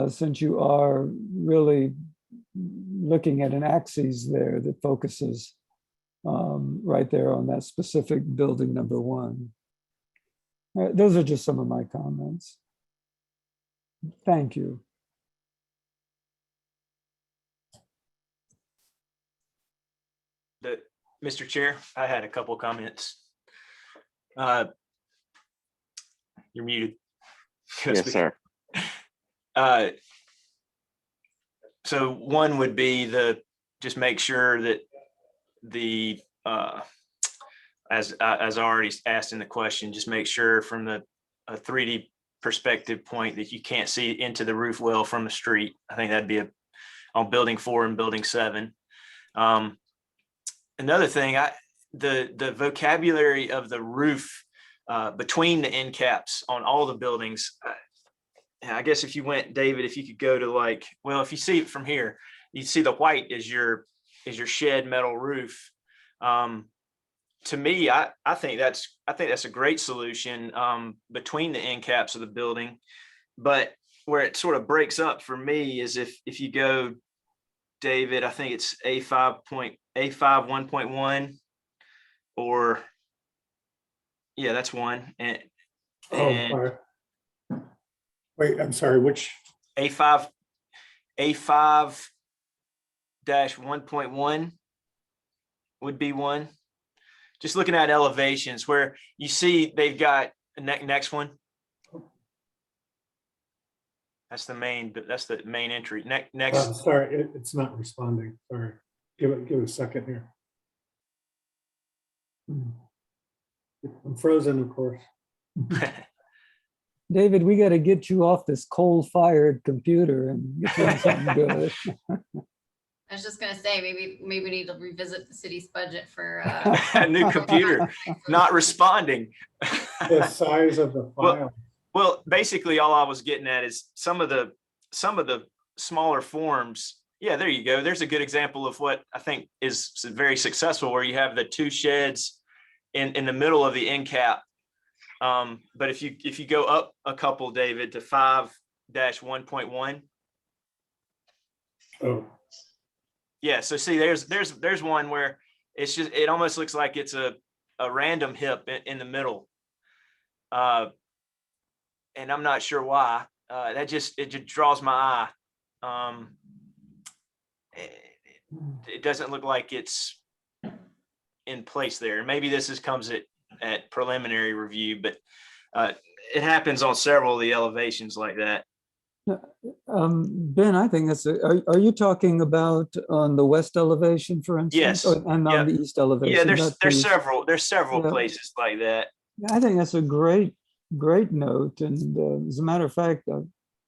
Speaker 1: since you are really looking at an axis there that focuses right there on that specific building number one. Those are just some of my comments. Thank you.
Speaker 4: Mr. Chair, I had a couple of comments. You're muted.
Speaker 6: Yes, sir.
Speaker 4: So one would be just make sure that as I already asked in the question, just make sure from a 3D perspective point that you can't see into the roof well from the street. I think that'd be on building 4 and building 7. Another thing, the vocabulary of the roof between the end caps on all the buildings. I guess if you went, David, if you could go to well, if you see it from here, you see the white is your shed metal roof. To me, I think that's a great solution between the end caps of the building. But where it sort of breaks up for me is if you go, David, I think it's A5 1.1, or yeah, that's one. And
Speaker 2: wait, I'm sorry, which?
Speaker 4: A5 -1.1 would be one. Just looking at elevations where you see they've got next one. That's the main entry. Next.
Speaker 2: I'm sorry, it's not responding. Sorry. Give it a second here. I'm frozen, of course.
Speaker 1: David, we got to get you off this coal-fired computer and get you on something good.
Speaker 15: I was just gonna say, maybe we need to revisit the city's budget for
Speaker 4: A new computer not responding.
Speaker 2: The size of the file.
Speaker 4: Well, basically all I was getting at is some of the smaller forms. Yeah, there you go. There's a good example of what I think is very successful, where you have the 2 sheds in the middle of the end cap. But if you go up a couple, David, to 5-1.1.
Speaker 2: Oh.
Speaker 4: Yeah, so see, there's one where it almost looks like it's a random hip in the middle. And I'm not sure why. It just draws my eye. It doesn't look like it's in place there. Maybe this comes at preliminary review, but it happens on several of the elevations like that.
Speaker 1: Ben, I think are you talking about on the west elevation, for instance?
Speaker 4: Yes.
Speaker 1: And on the east elevation?
Speaker 4: Yeah, there's several places like that.
Speaker 1: I think that's a great note. And as a matter of fact,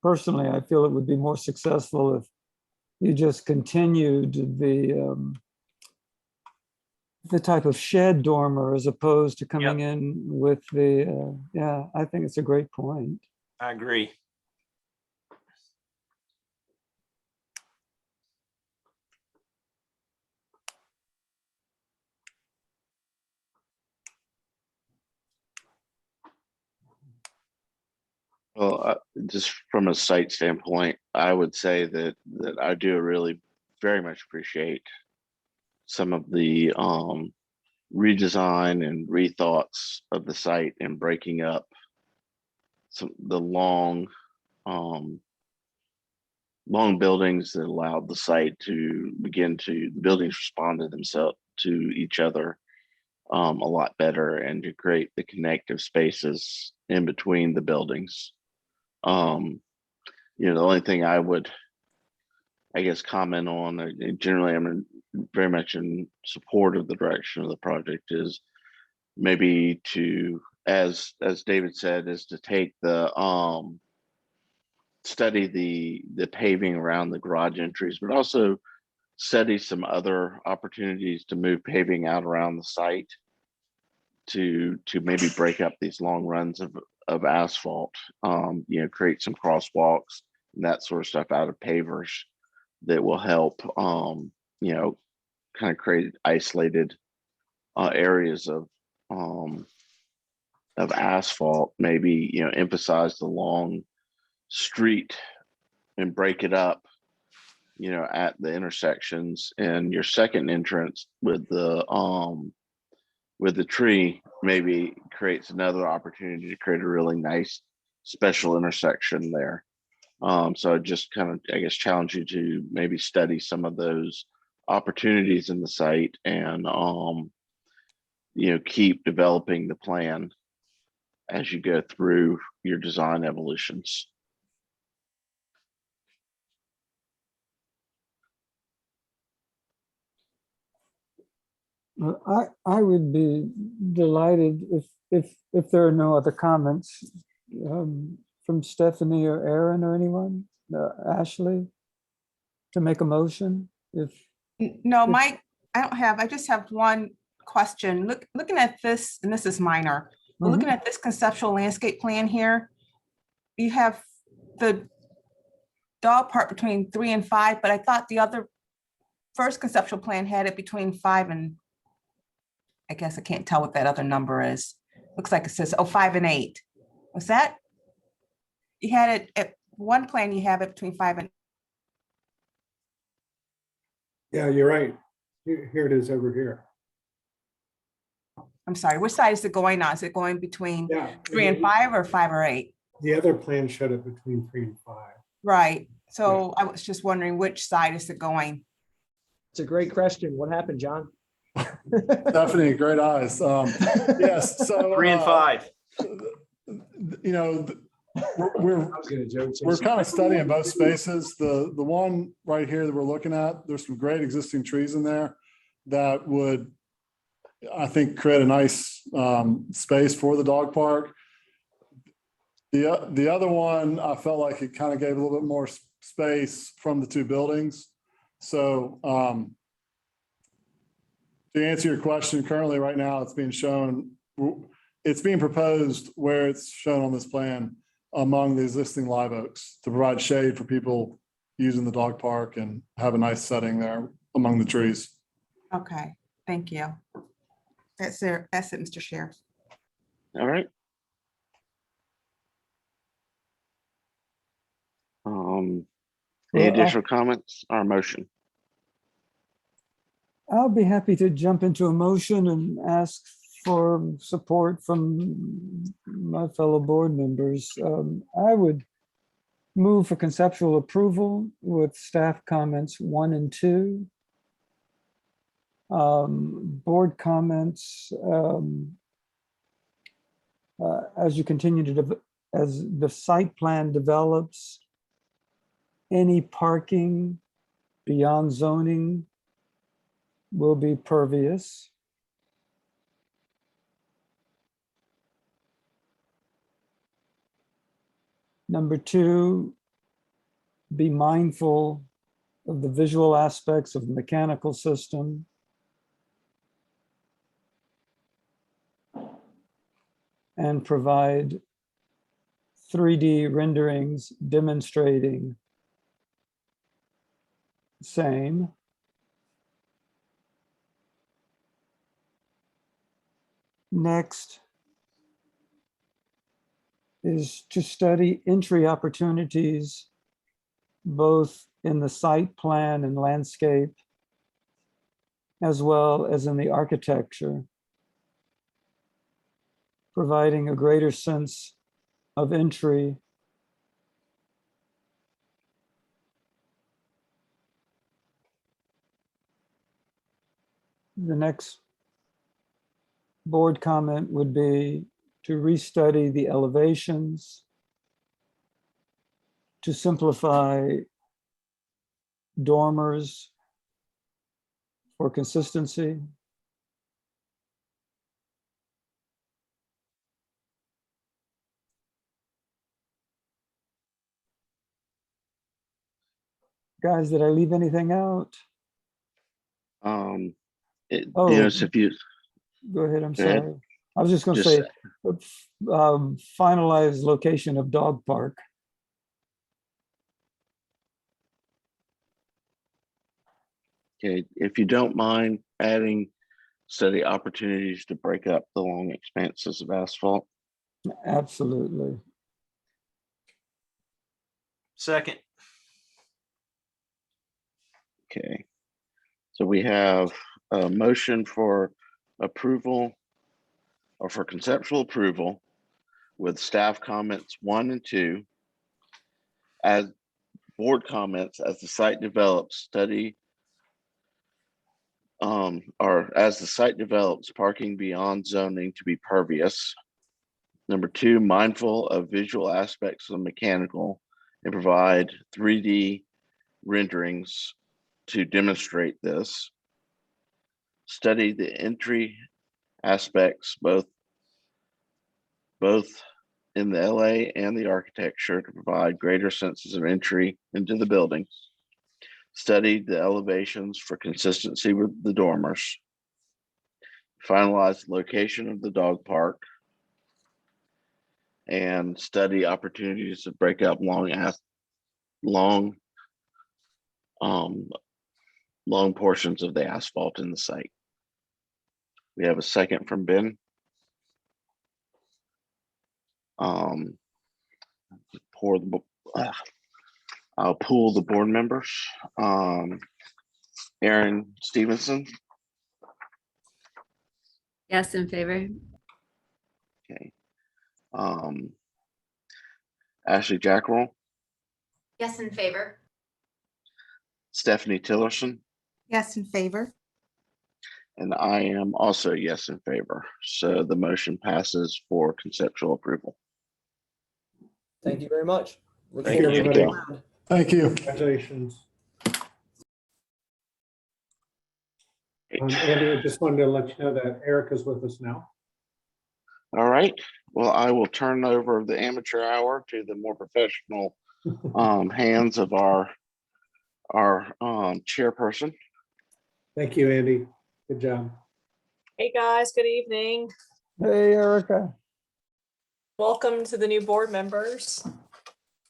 Speaker 1: personally, I feel it would be more successful if you just continued the type of shed dormer as opposed to coming in with the, I think it's a great point.
Speaker 4: I agree.
Speaker 6: Well, just from a site standpoint, I would say that I do really very much appreciate some of the redesign and rethoughts of the site and breaking up the long buildings that allowed the site to the buildings responded themselves to each other a lot better, and to create the connective spaces in between the buildings. The only thing I would, I guess, comment on, generally I'm very much in support of the direction of the project, is maybe to, as David said, is to take study the paving around the garage entries, but also study some other opportunities to move paving out around the site to maybe break up these long runs of asphalt, create some crosswalks and that sort of stuff out of pavers that will help, kind of create isolated areas of asphalt, maybe, emphasize the long street and break it up, at the intersections. And your second entrance with the tree maybe creates another opportunity to create a really nice special intersection there. So I just kind of, I guess, challenge you to maybe study some of those opportunities in the site and, keep developing the plan as you go through your design evolutions.
Speaker 1: I would be delighted if there are no other comments from Stephanie or Aaron or anyone, Ashley, to make a motion.
Speaker 10: No, Mike, I just have one question. Looking at this, and this is minor, but looking at this conceptual landscape plan here, you have the dog park between 3 and 5, but I thought the other first conceptual plan had it between 5 and, I guess I can't tell what that other number is. Looks like it says, 5 and 8. Was that? You had it at one plan, you have it between 5 and.
Speaker 2: Yeah, you're right. Here it is over here.
Speaker 10: I'm sorry, which side is it going on? Is it going between 3 and 5 or 5 or 8?
Speaker 2: The other plan showed it between 3 and 5.
Speaker 10: Right. So I was just wondering which side is it going?
Speaker 17: It's a great question. What happened, John?
Speaker 19: Definitely great eyes. Yes. So
Speaker 4: 3 and 5.
Speaker 19: We're kind of studying both spaces. The one right here that we're looking at, there's some great existing trees in there that would, I think, create a nice space for the dog park. The other one, I felt like it kind of gave a little bit more space from the two buildings. So to answer your question, currently right now it's being shown, it's being proposed where it's shown on this plan among the existing live oaks to provide shade for people using the dog park and have a nice setting there among the trees.
Speaker 10: Okay, thank you. That's it, Mr. Chair.
Speaker 6: All right. Any additional comments or motion?
Speaker 1: I'll be happy to jump into a motion and ask for support from my fellow board members. I would move for conceptual approval with staff comments 1 and 2. Board comments, as you continue to, as the site plan develops, any parking beyond zoning will be pervious. Number 2, be mindful of the visual aspects of the mechanical system. And provide 3D renderings demonstrating same. Next is to study entry opportunities both in the site plan and landscape, as well as in the architecture, providing a greater sense of entry the next board comment would be to restudy the elevations, to simplify dormers for consistency. Guys, did I leave anything out?
Speaker 6: Dennis, if you
Speaker 1: go ahead, I'm
Speaker 6: go ahead.
Speaker 1: sorry. I was just going to
Speaker 6: Just-
Speaker 1: say, finalized location of dog park.
Speaker 6: Okay, if you don't mind adding study opportunities to break up the long expanses of asphalt.
Speaker 1: Absolutely.
Speaker 4: Second.
Speaker 6: Okay, so we have a motion for approval or for conceptual approval with staff comments 1 and 2 as board comments as the site develops, study or as the site develops, parking beyond zoning to be pervious. Number 2, mindful of visual aspects of the mechanical and provide 3D renderings to demonstrate this. Study the entry aspects, both in the LA and the architecture to provide greater senses of entry into the building. Study the elevations for consistency with the dormers. Finalize the location of the dog park. And study opportunities to break up long portions of the asphalt in the site. We have a second from Ben. I'll pull the board members. Aaron Stevenson.
Speaker 5: Yes, in favor.
Speaker 6: Okay. Ashley Jackrell,
Speaker 15: Yes, in favor.
Speaker 6: Stephanie Tillerson,
Speaker 10: Yes, in favor.
Speaker 6: and I am also yes in favor. So the motion passes for conceptual approval.
Speaker 17: Thank you very much. Look
Speaker 6: Thank
Speaker 17: forward
Speaker 6: you,
Speaker 17: to
Speaker 6: everybody.
Speaker 17: it around.
Speaker 19: Thank you.
Speaker 2: Congratulations. Andy, I just wanted to let you know that Erica's with us now.
Speaker 6: All right. Well, I will turn over the amateur hour to the more professional hands of our our chairperson.
Speaker 2: Thank you, Andy. Good job.
Speaker 21: Hey guys, good evening.
Speaker 1: Hey, Erica.
Speaker 21: Welcome to the new board members.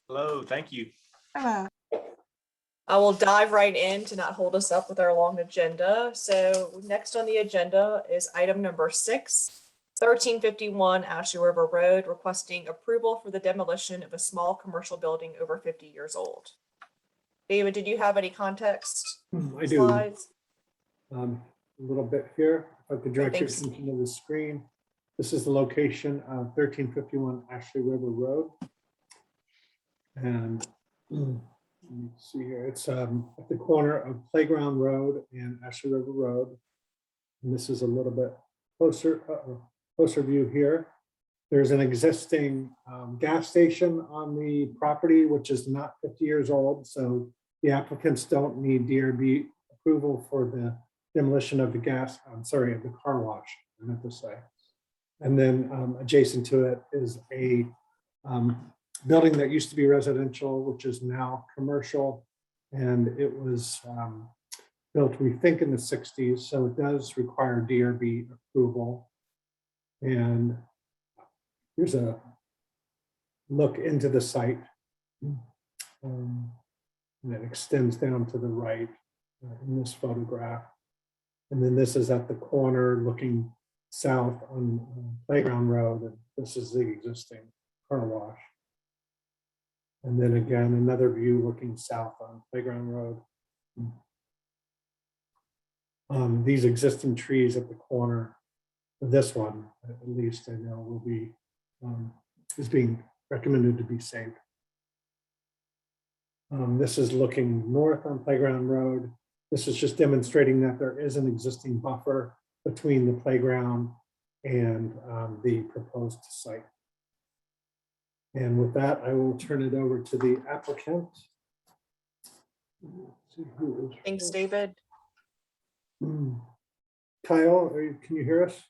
Speaker 4: Hello, thank you.
Speaker 10: Hello.
Speaker 21: I will dive right in to not hold us up with our long agenda. So next on the agenda is item number 6, 1351 Ashley River Road, requesting approval for the demolition of a small commercial building over 50 years old. David, did you have any context?
Speaker 2: I do.
Speaker 21: Slides?
Speaker 2: A little bit here. If I could direct your
Speaker 21: Thanks.
Speaker 2: attention to the screen. This is the location of 1351 Ashley River Road. And let me see here. It's at the corner of Playground Road and Ashley River Road. And this is a little bit closer view here. There's an existing gas station on the property, which is not 50 years old. So the applicants don't need DRB approval for the demolition of the of the car wash, I meant to say. And then adjacent to it is a building that used to be residential, which is now commercial. And it was built, we think, in the 60s. So it does require DRB approval. And here's a look into the site. And it extends down to the right in this photograph. And then this is at the corner looking south on Playground Road. And this is the existing car wash. And then again, another view looking south on Playground Road. These existing trees at the corner, this one, at least I know, will be, is being recommended to be saved. This is looking north on Playground Road. This is just demonstrating that there is an existing buffer between the playground and the proposed site. And with that, I will turn it over to the applicant.
Speaker 21: Thanks, David.
Speaker 2: Kyle, can you hear us?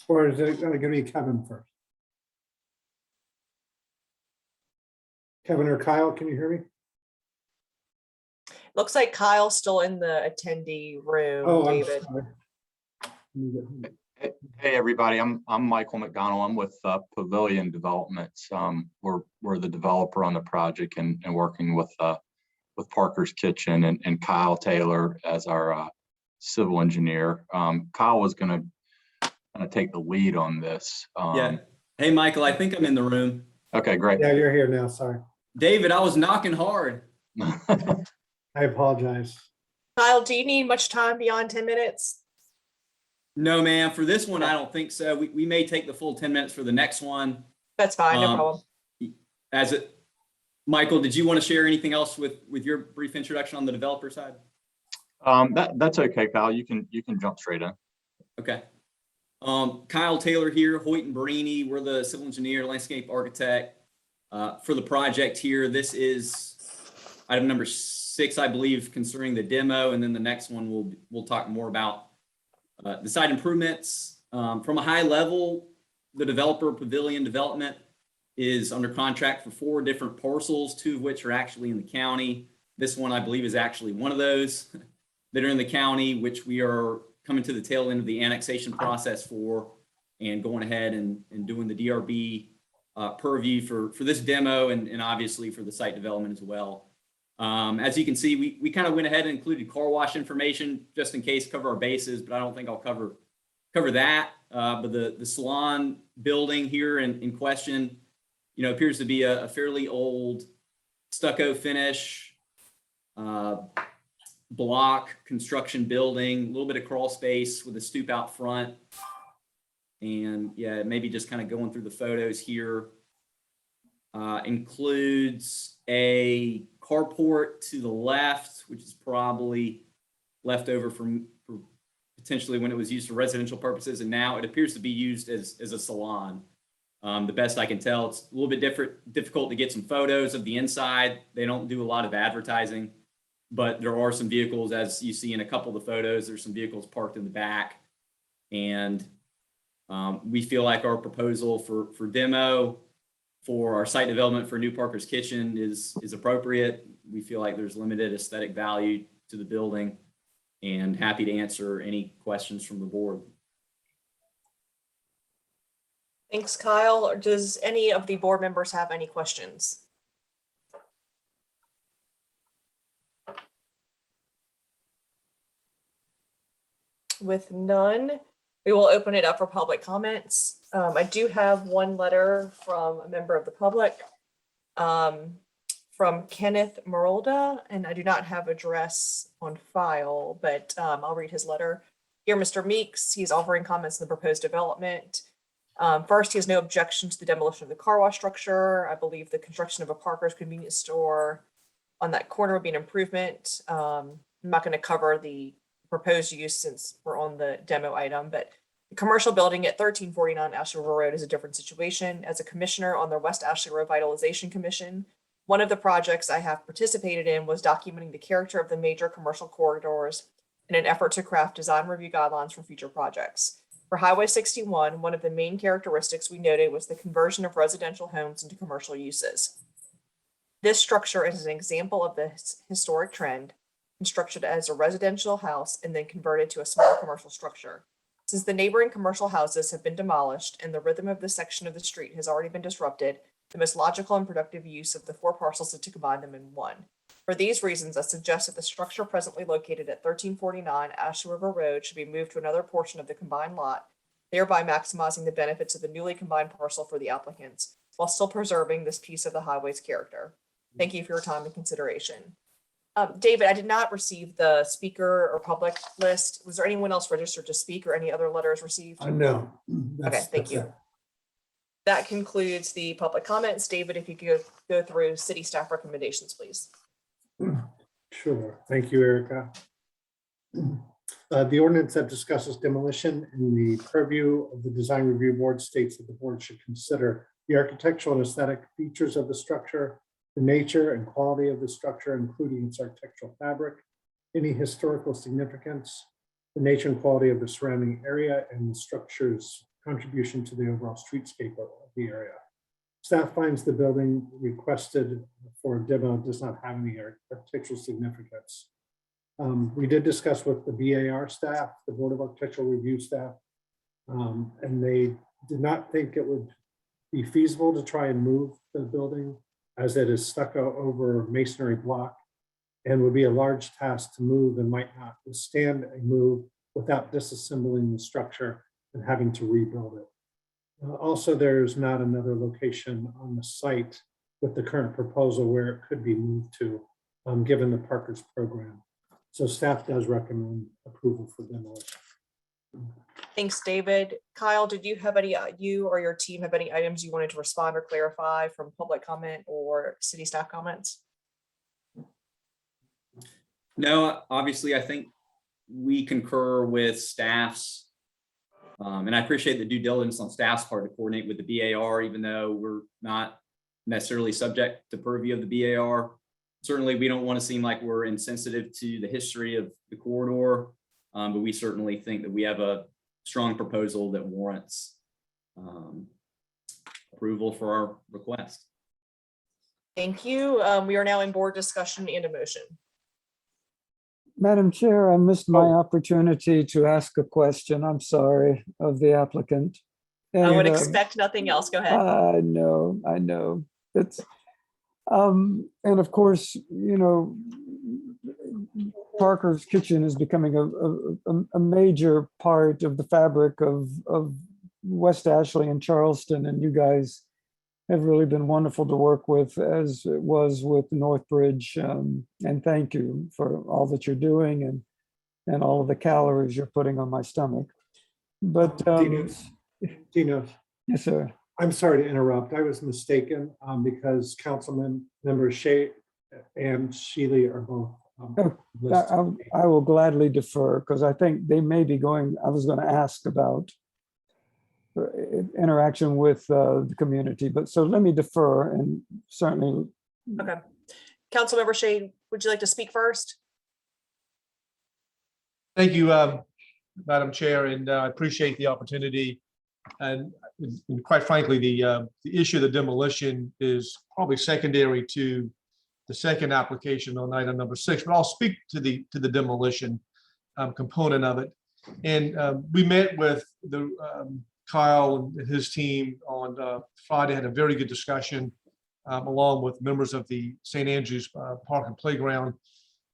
Speaker 2: Or is it going to be Kevin first? Kevin or Kyle, can you hear me?
Speaker 21: Looks like Kyle's still in the attendee room,
Speaker 2: Oh, I'm
Speaker 21: David.
Speaker 2: sorry.
Speaker 22: Hey, everybody, I'm Michael McDonald. I'm with Pavilion Developments. We're the developer on the project and working with Parker's Kitchen and Kyle Taylor as our civil engineer. Kyle was gonna take the lead on this.
Speaker 23: Yeah. Hey, Michael, I think I'm in the room.
Speaker 22: Okay, great.
Speaker 2: Yeah, you're here now, sorry.
Speaker 23: David, I was knocking hard.
Speaker 2: I apologize.
Speaker 21: Kyle, do you need much time beyond 10 minutes?
Speaker 23: No, ma'am, for this one, I don't think so. We may take the full 10 minutes for the next one.
Speaker 21: That's fine, no problem.
Speaker 23: Michael, did you want to share anything else with your brief introduction on the developer side?
Speaker 22: That's okay, Kyle. You can jump straight in.
Speaker 23: Okay. Kyle Taylor here, Hoyt and Barini. We're the civil engineer, landscape architect for the project here. This is item number 6, I believe, concerning the demo, and then the next one we'll talk more about the site improvements. From a high level, the developer Pavilion Development is under contract for 4 different parcels, 2 of which are actually in the county. This one, I believe, is actually one of those that are in the county, which we are coming to the tail end of the annexation process for and going ahead and doing the DRB purview for this demo and obviously for the site development as well. As you can see, we kind of went ahead and included car wash information just in case, cover our bases, but I don't think I'll cover that. But the salon building here in question, appears to be a fairly old stucco finish, block construction building, a little bit of crawl space with a stoop out front. And yeah, maybe just kind of going through the photos here. Includes a carport to the left, which is probably left over for potentially when it was used for residential purposes, and now it appears to be used as a salon. The best I can tell, it's a little bit difficult to get some photos of the inside. They don't do a lot of advertising, but there are some vehicles, as you see in a couple of the photos, there's some vehicles parked in the back. And we feel like our proposal for demo for our site development for New Parker's Kitchen is appropriate. We feel like there's limited aesthetic value to the building, and happy to answer any questions from the board.
Speaker 21: Thanks, Kyle. Does any of the board members have any questions? With none, we will open it up for public comments. I do have one letter from a member of the public, from Kenneth Merolda, and I do not have address on file, but I'll read his letter. Dear Mr. Meeks, he's offering comments on the proposed development. First, he has no objection to the demolition of the car wash structure. I believe the construction of a Parker's convenience store on that corner would be an improvement. I'm not going to cover the proposed use since we're on the demo item, but the commercial building at 1349 Ashley River Road is a different situation. As a commissioner on the West Ashley Revitalization Commission, one of the projects I have participated in was documenting the character of the major commercial corridors in an effort to craft design review guidelines for future projects. For Highway 61, one of the main characteristics we noted was the conversion of residential homes into commercial uses. This structure is an example of this historic trend, constructed as a residential house and then converted to a small commercial structure. Since the neighboring commercial houses have been demolished and the rhythm of this section of the street has already been disrupted, the most logical and productive use of the 4 parcels is to combine them in one. For these reasons, I suggest that the structure presently located at 1349 Ashley River Road should be moved to another portion of the combined lot, thereby maximizing the benefits of the newly combined parcel for the applicants, while still preserving this piece of the highway's character. Thank you for your time and consideration. David, I did not receive the speaker or public list. Was there anyone else registered to speak or any other letters received?
Speaker 18: No.
Speaker 21: Okay, thank you. That concludes the public comments. David, if you could go through city staff recommendations, please.
Speaker 2: Sure. Thank you, Erica. The ordinance that discusses demolition in the purview of the Design Review Board states that the board should consider the architectural and aesthetic features of the structure, the nature and quality of the structure, including its architectural fabric, any historical significance, the nature and quality of the surrounding area, and the structure's contribution to the overall streetscape of the area. Staff finds the building requested for demo does not have any architectural significance. We did discuss with the BAR staff, the Board of Architectural Review staff, and they did not think it would be feasible to try and move the building as it is stucco over masonry block and would be a large task to move and might not withstand a move without disassembling the structure and having to rebuild it. Also, there's not another location on the site with the current proposal where it could be moved to, given the Parker's program. So staff does recommend approval for demolition.
Speaker 21: Thanks, David. Kyle, did you have any, you or your team have any items you wanted to respond or clarify from public comment or city staff comments?
Speaker 23: No, obviously, I think we concur with staff's, and I appreciate the due diligence on staff's part to coordinate with the BAR, even though we're not necessarily subject to purview of the BAR. Certainly, we don't want to seem like we're insensitive to the history of the corridor, but we certainly think that we have a strong proposal that warrants approval for our request.
Speaker 21: Thank you. We are now in board discussion and a motion.
Speaker 1: Madam Chair, I missed my opportunity to ask a question. I'm sorry, of the applicant.
Speaker 21: I would
Speaker 1: And,
Speaker 21: expect nothing else. Go ahead.
Speaker 1: I know. It's, and of course, you know, Parker's Kitchen is becoming a major part of the fabric of West Ashley and Charleston, and you guys have really been wonderful to work with, as it was with Northbridge. And thank you for all that you're doing and all of the calories you're putting on my stomach. But
Speaker 2: Dinos.
Speaker 1: Yes, sir.
Speaker 2: I'm sorry to interrupt. I was mistaken because Councilman Member Shea and Shealy are both.
Speaker 1: I will gladly defer because I think they may be going, I was going to ask about interaction with the community, but so let me defer and certainly.
Speaker 21: Okay. Councilmember Shea, would you like to speak first?
Speaker 3: Thank you, Madam Chair, and I appreciate the opportunity And quite frankly, the issue of the demolition is probably secondary to the second application on item number 6, but I'll speak to the demolition component of it. And we met with Kyle and his team on Friday, had a very good discussion along with members of the St. Andrews Park and Playground.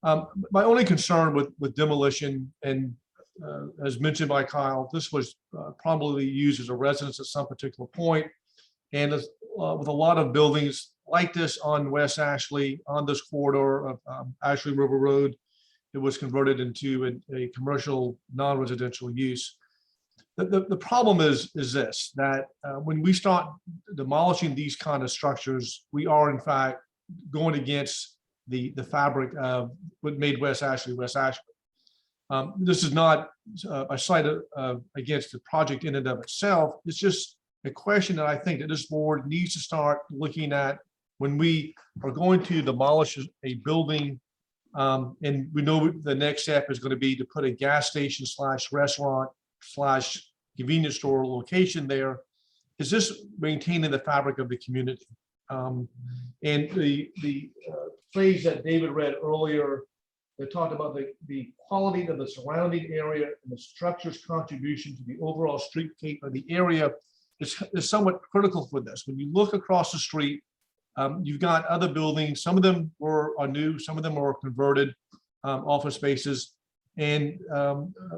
Speaker 3: My only concern with demolition, and as mentioned by Kyle, this was probably used as a residence at some particular point. And with a lot of buildings like this on West Ashley, on this corridor of Ashley River Road, it was converted into a commercial non-residential use. The problem is this, that when we start demolishing these kind of structures, we are in fact going against the fabric of what made West Ashley West Ashley. This is not a slight against the project in and of itself. It's just a question that I think that this board needs to start looking at when we are going to demolish a building. And we know the next step is going to be to put a gas station / restaurant / convenience store location there. Is this maintaining the fabric of the community? And the phrase that David read earlier that talked about the quality of the surrounding area and the structure's contribution to the overall streetscape of the area is somewhat critical for this. When you look across the street, you've got other buildings. Some of them are new, some of them are converted office spaces, and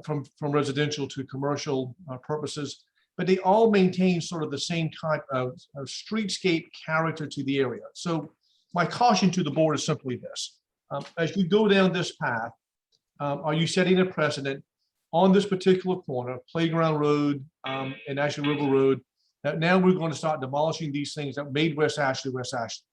Speaker 3: from residential to commercial purposes, but they all maintain sort of the same type of streetscape character to the area. So my caution to the board is simply this. As you go down this path, are you setting a precedent on this particular corner, Playground Road and Ashley River Road, that now we're going to start demolishing these things that made West Ashley West Ashley?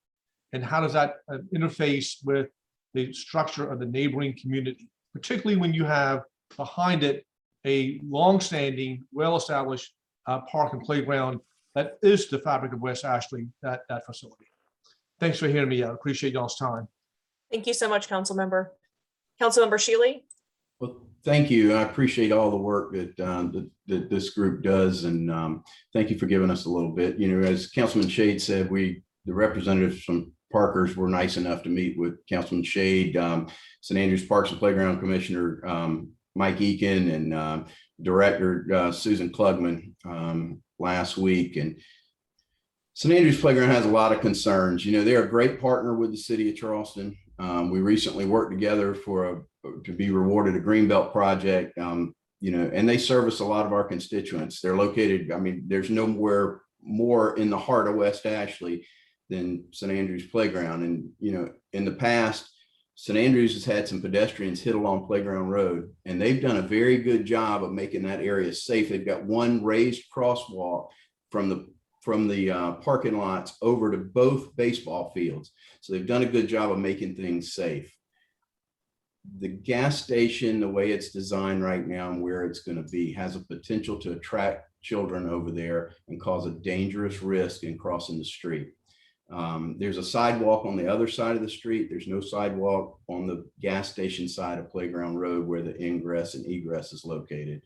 Speaker 3: And how does that interface with the structure of the neighboring community, particularly when you have behind it a longstanding, well-established park and playground that is the fabric of West Ashley, that facility. Thanks for hearing me out. Appreciate y'all's time.
Speaker 21: Thank you so much, Councilmember. Councilmember Shealy.
Speaker 7: Well, thank you. I appreciate all the work that that this group does, and thank you for giving us a little bit. You know, as Councilman Shade said, the representatives from Parkers were nice enough to meet with Councilman Shade, St. Andrews Parks and Playground Commissioner Mike Eakin, and Director Susan Klugman last week. And St. Andrews Playground has a lot of concerns. You know, they're a great partner with the city of Charleston. We recently worked together to be rewarded a Greenbelt project, you know, and they service a lot of our constituents. They're located, I mean, there's nowhere more in the heart of West Ashley than St. Andrews Playground. And, you know, in the past, St. Andrews has had some pedestrians hit along Playground Road, and they've done a very good job of making that area safe. They've got one raised crosswalk from the parking lots over to both baseball fields. So they've done a good job of making things safe. The gas station, the way it's designed right now and where it's going to be, has a potential to attract children over there and cause a dangerous risk in crossing the street. There's a sidewalk on the other side of the street. There's no sidewalk on the gas station side of Playground Road where the ingress and egress is located.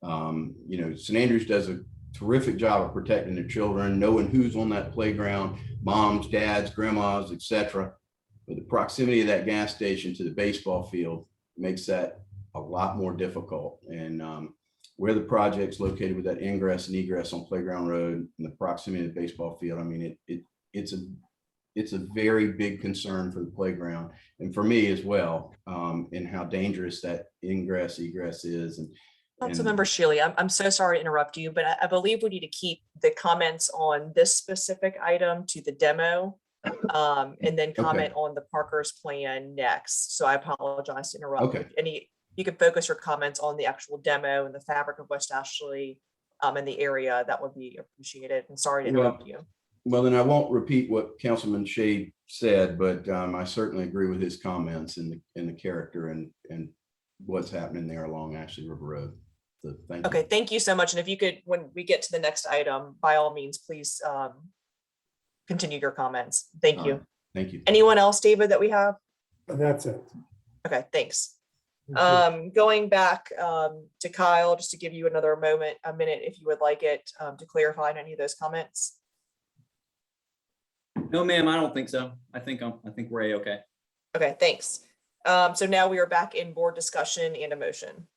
Speaker 7: You know, St. Andrews does a terrific job of protecting their children, knowing who's on that playground, moms, dads, grandmas, etc. But the proximity of that gas station to the baseball field makes that a lot more difficult. And where the project's located with that ingress and egress on Playground Road and the proximity of the baseball field, I mean, it's a very big concern for the playground and for me as well, and how dangerous that ingress egress is. And
Speaker 21: Councilmember Shealy, I'm so sorry to interrupt you, but I believe we need to keep the comments on this specific item to the demo, and then comment on the Parker's plan next. So I apologize to interrupt.
Speaker 7: Okay.
Speaker 21: You can focus your comments on the actual demo and the fabric of West Ashley and the area. That would be appreciated. And sorry to interrupt you.
Speaker 7: Well, then I won't repeat what Councilman Shade said, but I certainly agree with his comments and the character and what's happening there along Ashley River Road. So thank you.
Speaker 21: Okay, thank you so much. And if you could, when we get to the next item, by all means, please continue your comments. Thank you.
Speaker 7: Thank you.
Speaker 21: Anyone else, David, that we have?
Speaker 2: That's it.
Speaker 21: Okay, thanks. Going back to Kyle, just to give you another a minute, if you would like it, to clarify any of those comments.
Speaker 23: No, ma'am, I don't think so. I think we're A-okay.
Speaker 21: Okay, thanks. So now we are back in board discussion and a motion.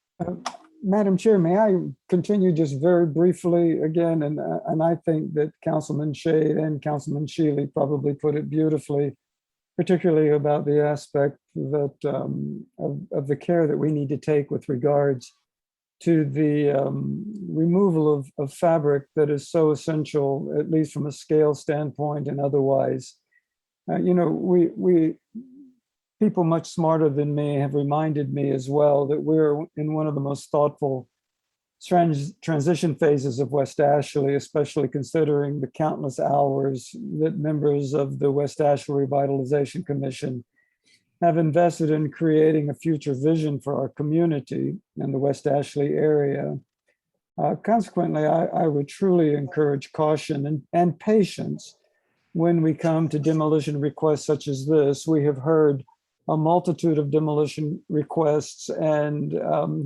Speaker 1: Madam Chair, may I continue just very briefly again? And I think that Councilman Shade and Councilman Shealy probably put it beautifully, particularly about the aspect that of the care that we need to take with regards to the removal of fabric that is so essential, at least from a scale standpoint and otherwise. You know, we people much smarter than me have reminded me as well that we're in one of the most thoughtful transition phases of West Ashley, especially considering the countless hours that members of the West Ashley Revitalization Commission have invested in creating a future vision for our community in the West Ashley area. Consequently, I would truly encourage caution and patience when we come to demolition requests such as this. We have heard a multitude of demolition requests and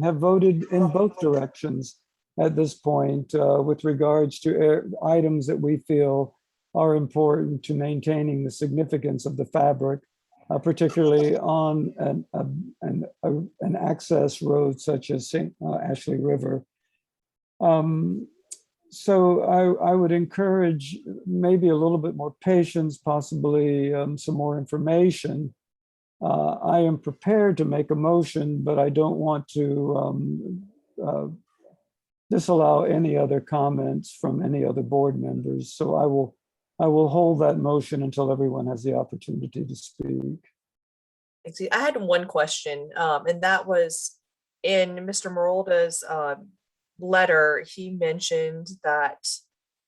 Speaker 1: have voted in both directions at this point with regards to items that we feel are important to maintaining the significance of the fabric, particularly on an access road such as St. Ashley River. So I would encourage maybe a little bit more patience, possibly some more information. I am prepared to make a motion, but I don't want to disallow any other comments from any other board members. So I will hold that motion until everyone has the opportunity to speak.
Speaker 21: I had one question, and that was in Mr. Marolda's letter. He mentioned that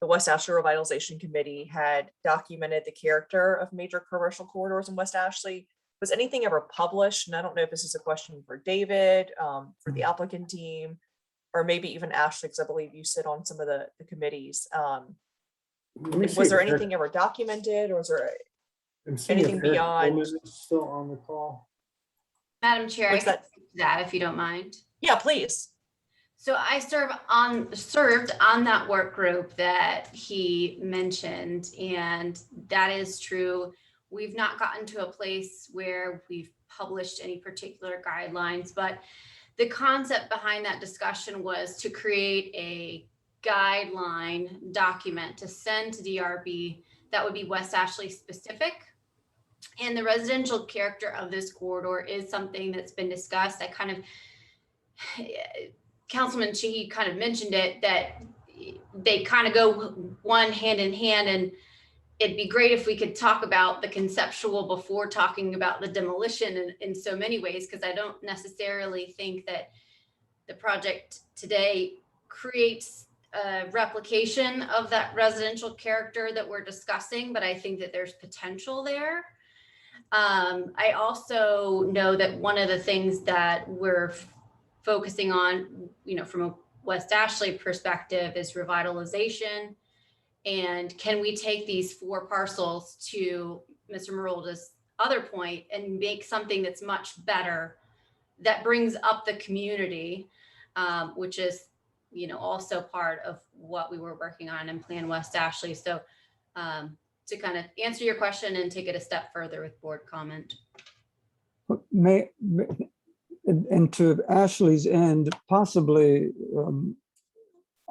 Speaker 21: the West Ashley Revitalization Committee had documented the character of major commercial corridors in West Ashley. Was anything ever published? And I don't know if this is a question for David, for the applicant team, or maybe even Ashley, because I believe you sit on some of the committees. Was there anything ever documented, or was there anything beyond?
Speaker 2: Is still on the call?
Speaker 15: Madam Chair, I can speak to that if you don't mind.
Speaker 21: Yeah, please.
Speaker 15: So I served on that work group that he mentioned, and that is true. We've not gotten to a place where we've published any particular guidelines, but the concept behind that discussion was to create a guideline document to send to DRB that would be West Ashley specific. And the residential character of this corridor is something that's been discussed. Councilman Sheehy kind of mentioned it, that they kind of go one hand in hand, and it'd be great if we could talk about the conceptual before talking about the demolition in so many ways, because I don't necessarily think that the project today creates a replication of that residential character that we're discussing, but I think that there's potential there. I also know that one of the things that we're focusing on, from a West Ashley perspective, is revitalization. And can we take these 4 parcels, to Mr. Marolda's other point, and make something that's much better, that brings up the community, which is, also part of what we were working on in Plan West Ashley. So to kind of answer your question and take it a step further with board comment.
Speaker 1: And to Ashley's end, possibly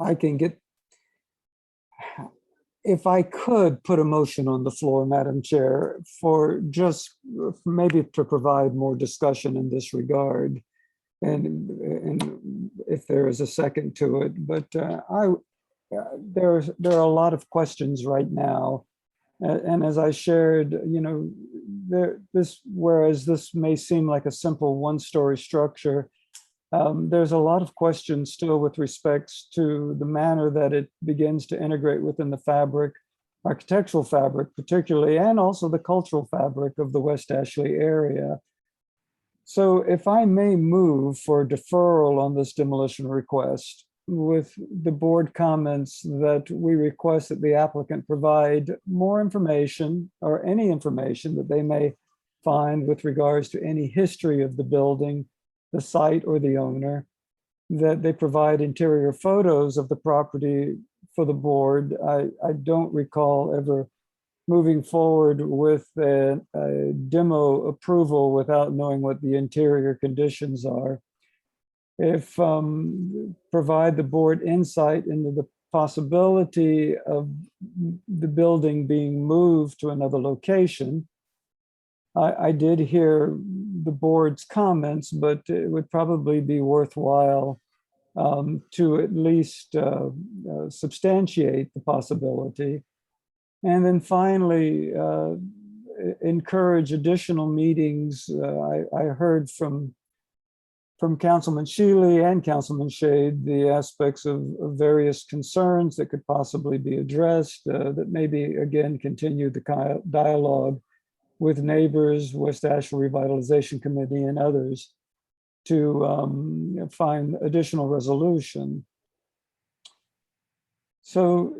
Speaker 1: I can get, if I could put a motion on the floor, Madam Chair, for just maybe to provide more discussion in this regard, and if there is a second to it, but there are a lot of questions right now, and as I shared, whereas this may seem like a simple one-story structure, there's a lot of questions still with respects to the manner that it begins to integrate within the fabric, architectural fabric particularly, and also the cultural fabric of the West Ashley area. So if I may move for deferral on this demolition request, with the board comments that we request that the applicant provide more information, or any information that they may find with regards to any history of the building, the site or the owner, that they provide interior photos of the property for the board. I don't recall ever moving forward with a demo approval without knowing what the interior conditions are. If provide the board insight into the possibility of the building being moved to another location. I did hear the board's comments, but it would probably be worthwhile to at least substantiate the possibility. And then finally, encourage additional meetings. I heard from Councilman Shealy and Councilman Shade the aspects of various concerns that could possibly be addressed, that maybe again continue the dialogue with neighbors, West Asheville Revitalization Committee and others to find additional resolution. So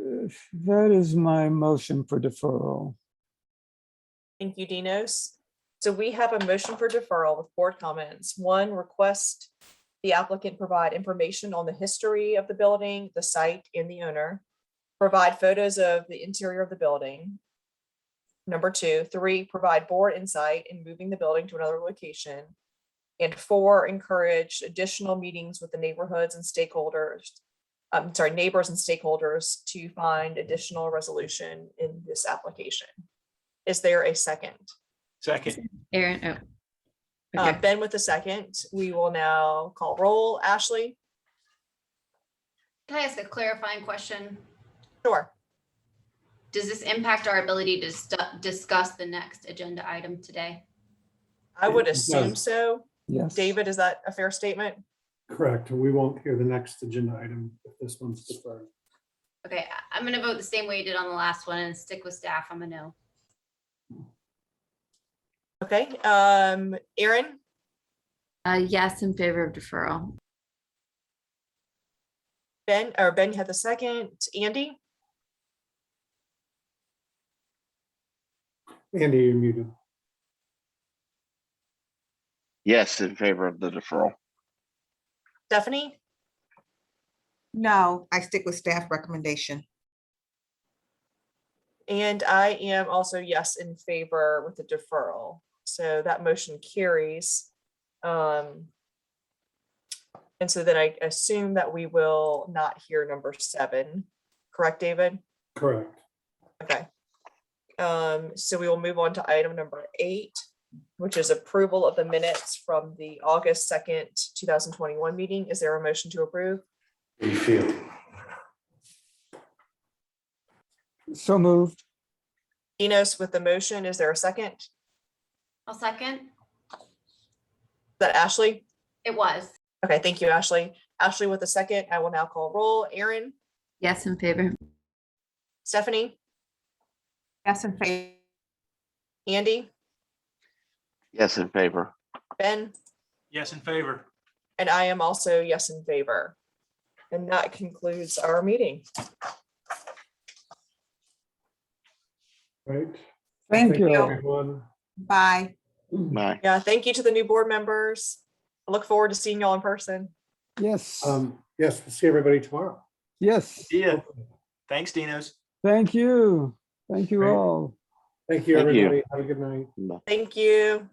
Speaker 1: that is my motion for deferral.
Speaker 21: Thank you, Dinos. So we have a motion for deferral with board comments. One, request the applicant provide information on the history of the building, the site, and the owner. Provide photos of the interior of the building. Number two, three, provide board insight in moving the building to another location. And four, encourage additional meetings with the neighborhoods and stakeholders. Neighbors and stakeholders to find additional resolution in this application. Is there a second?
Speaker 4: Second.
Speaker 5: Aaron, oh. Okay.
Speaker 21: Ben with the second. We will now call roll. Ashley?
Speaker 15: Can I ask a clarifying question?
Speaker 21: Sure.
Speaker 15: Does this impact our ability to discuss the next agenda item today?
Speaker 21: I would assume so.
Speaker 1: Yes.
Speaker 21: David, is that a fair statement?
Speaker 2: Correct. We won't hear the next agenda item if this one's deferred.
Speaker 15: Okay, I'm going to vote the same way you did on the last one and stick with staff. I'm a no.
Speaker 21: Okay. Aaron?
Speaker 5: Yes, in favor of deferral.
Speaker 21: Ben you had the second. Andy?
Speaker 2: Andy, you're muted.
Speaker 6: Yes, in favor of the deferral.
Speaker 21: Stephanie?
Speaker 10: No, I stick with staff recommendation.
Speaker 21: And I am also yes in favor with the deferral. So that motion carries. And so then I assume that we will not hear number 7. Correct, David?
Speaker 2: Correct.
Speaker 21: Okay. So we will move on to item number 8, which is approval of the minutes from the August 2nd, 2021 meeting. Is there a motion to approve?
Speaker 19: You feel.
Speaker 1: So moved.
Speaker 21: Enos with the motion. Is there a second? Is
Speaker 15: I'll second.
Speaker 21: that Ashley?
Speaker 15: It was.
Speaker 21: Okay, thank you, Ashley. Ashley with the second. I will now call roll. Aaron?
Speaker 5: Yes, in favor.
Speaker 21: Stephanie?
Speaker 10: Yes, in favor.
Speaker 21: Andy?
Speaker 6: Yes, in favor.
Speaker 21: Ben?
Speaker 4: Yes, in favor.
Speaker 21: And I am also yes in favor. And that concludes our meeting.
Speaker 2: Right.
Speaker 1: Thank you.
Speaker 2: Everyone.
Speaker 10: Bye.
Speaker 6: Bye.
Speaker 21: Yeah, thank you to the new board members. I look forward to seeing y'all in person.
Speaker 1: Yes.
Speaker 2: Yes, we'll see everybody tomorrow.
Speaker 1: Yes.
Speaker 4: Yeah. Thanks, Dinos.
Speaker 1: Thank you. Thank you
Speaker 2: Great.
Speaker 1: all.
Speaker 2: Thank you,
Speaker 6: Thank you.
Speaker 2: everybody. Have a good night.
Speaker 21: Thank you.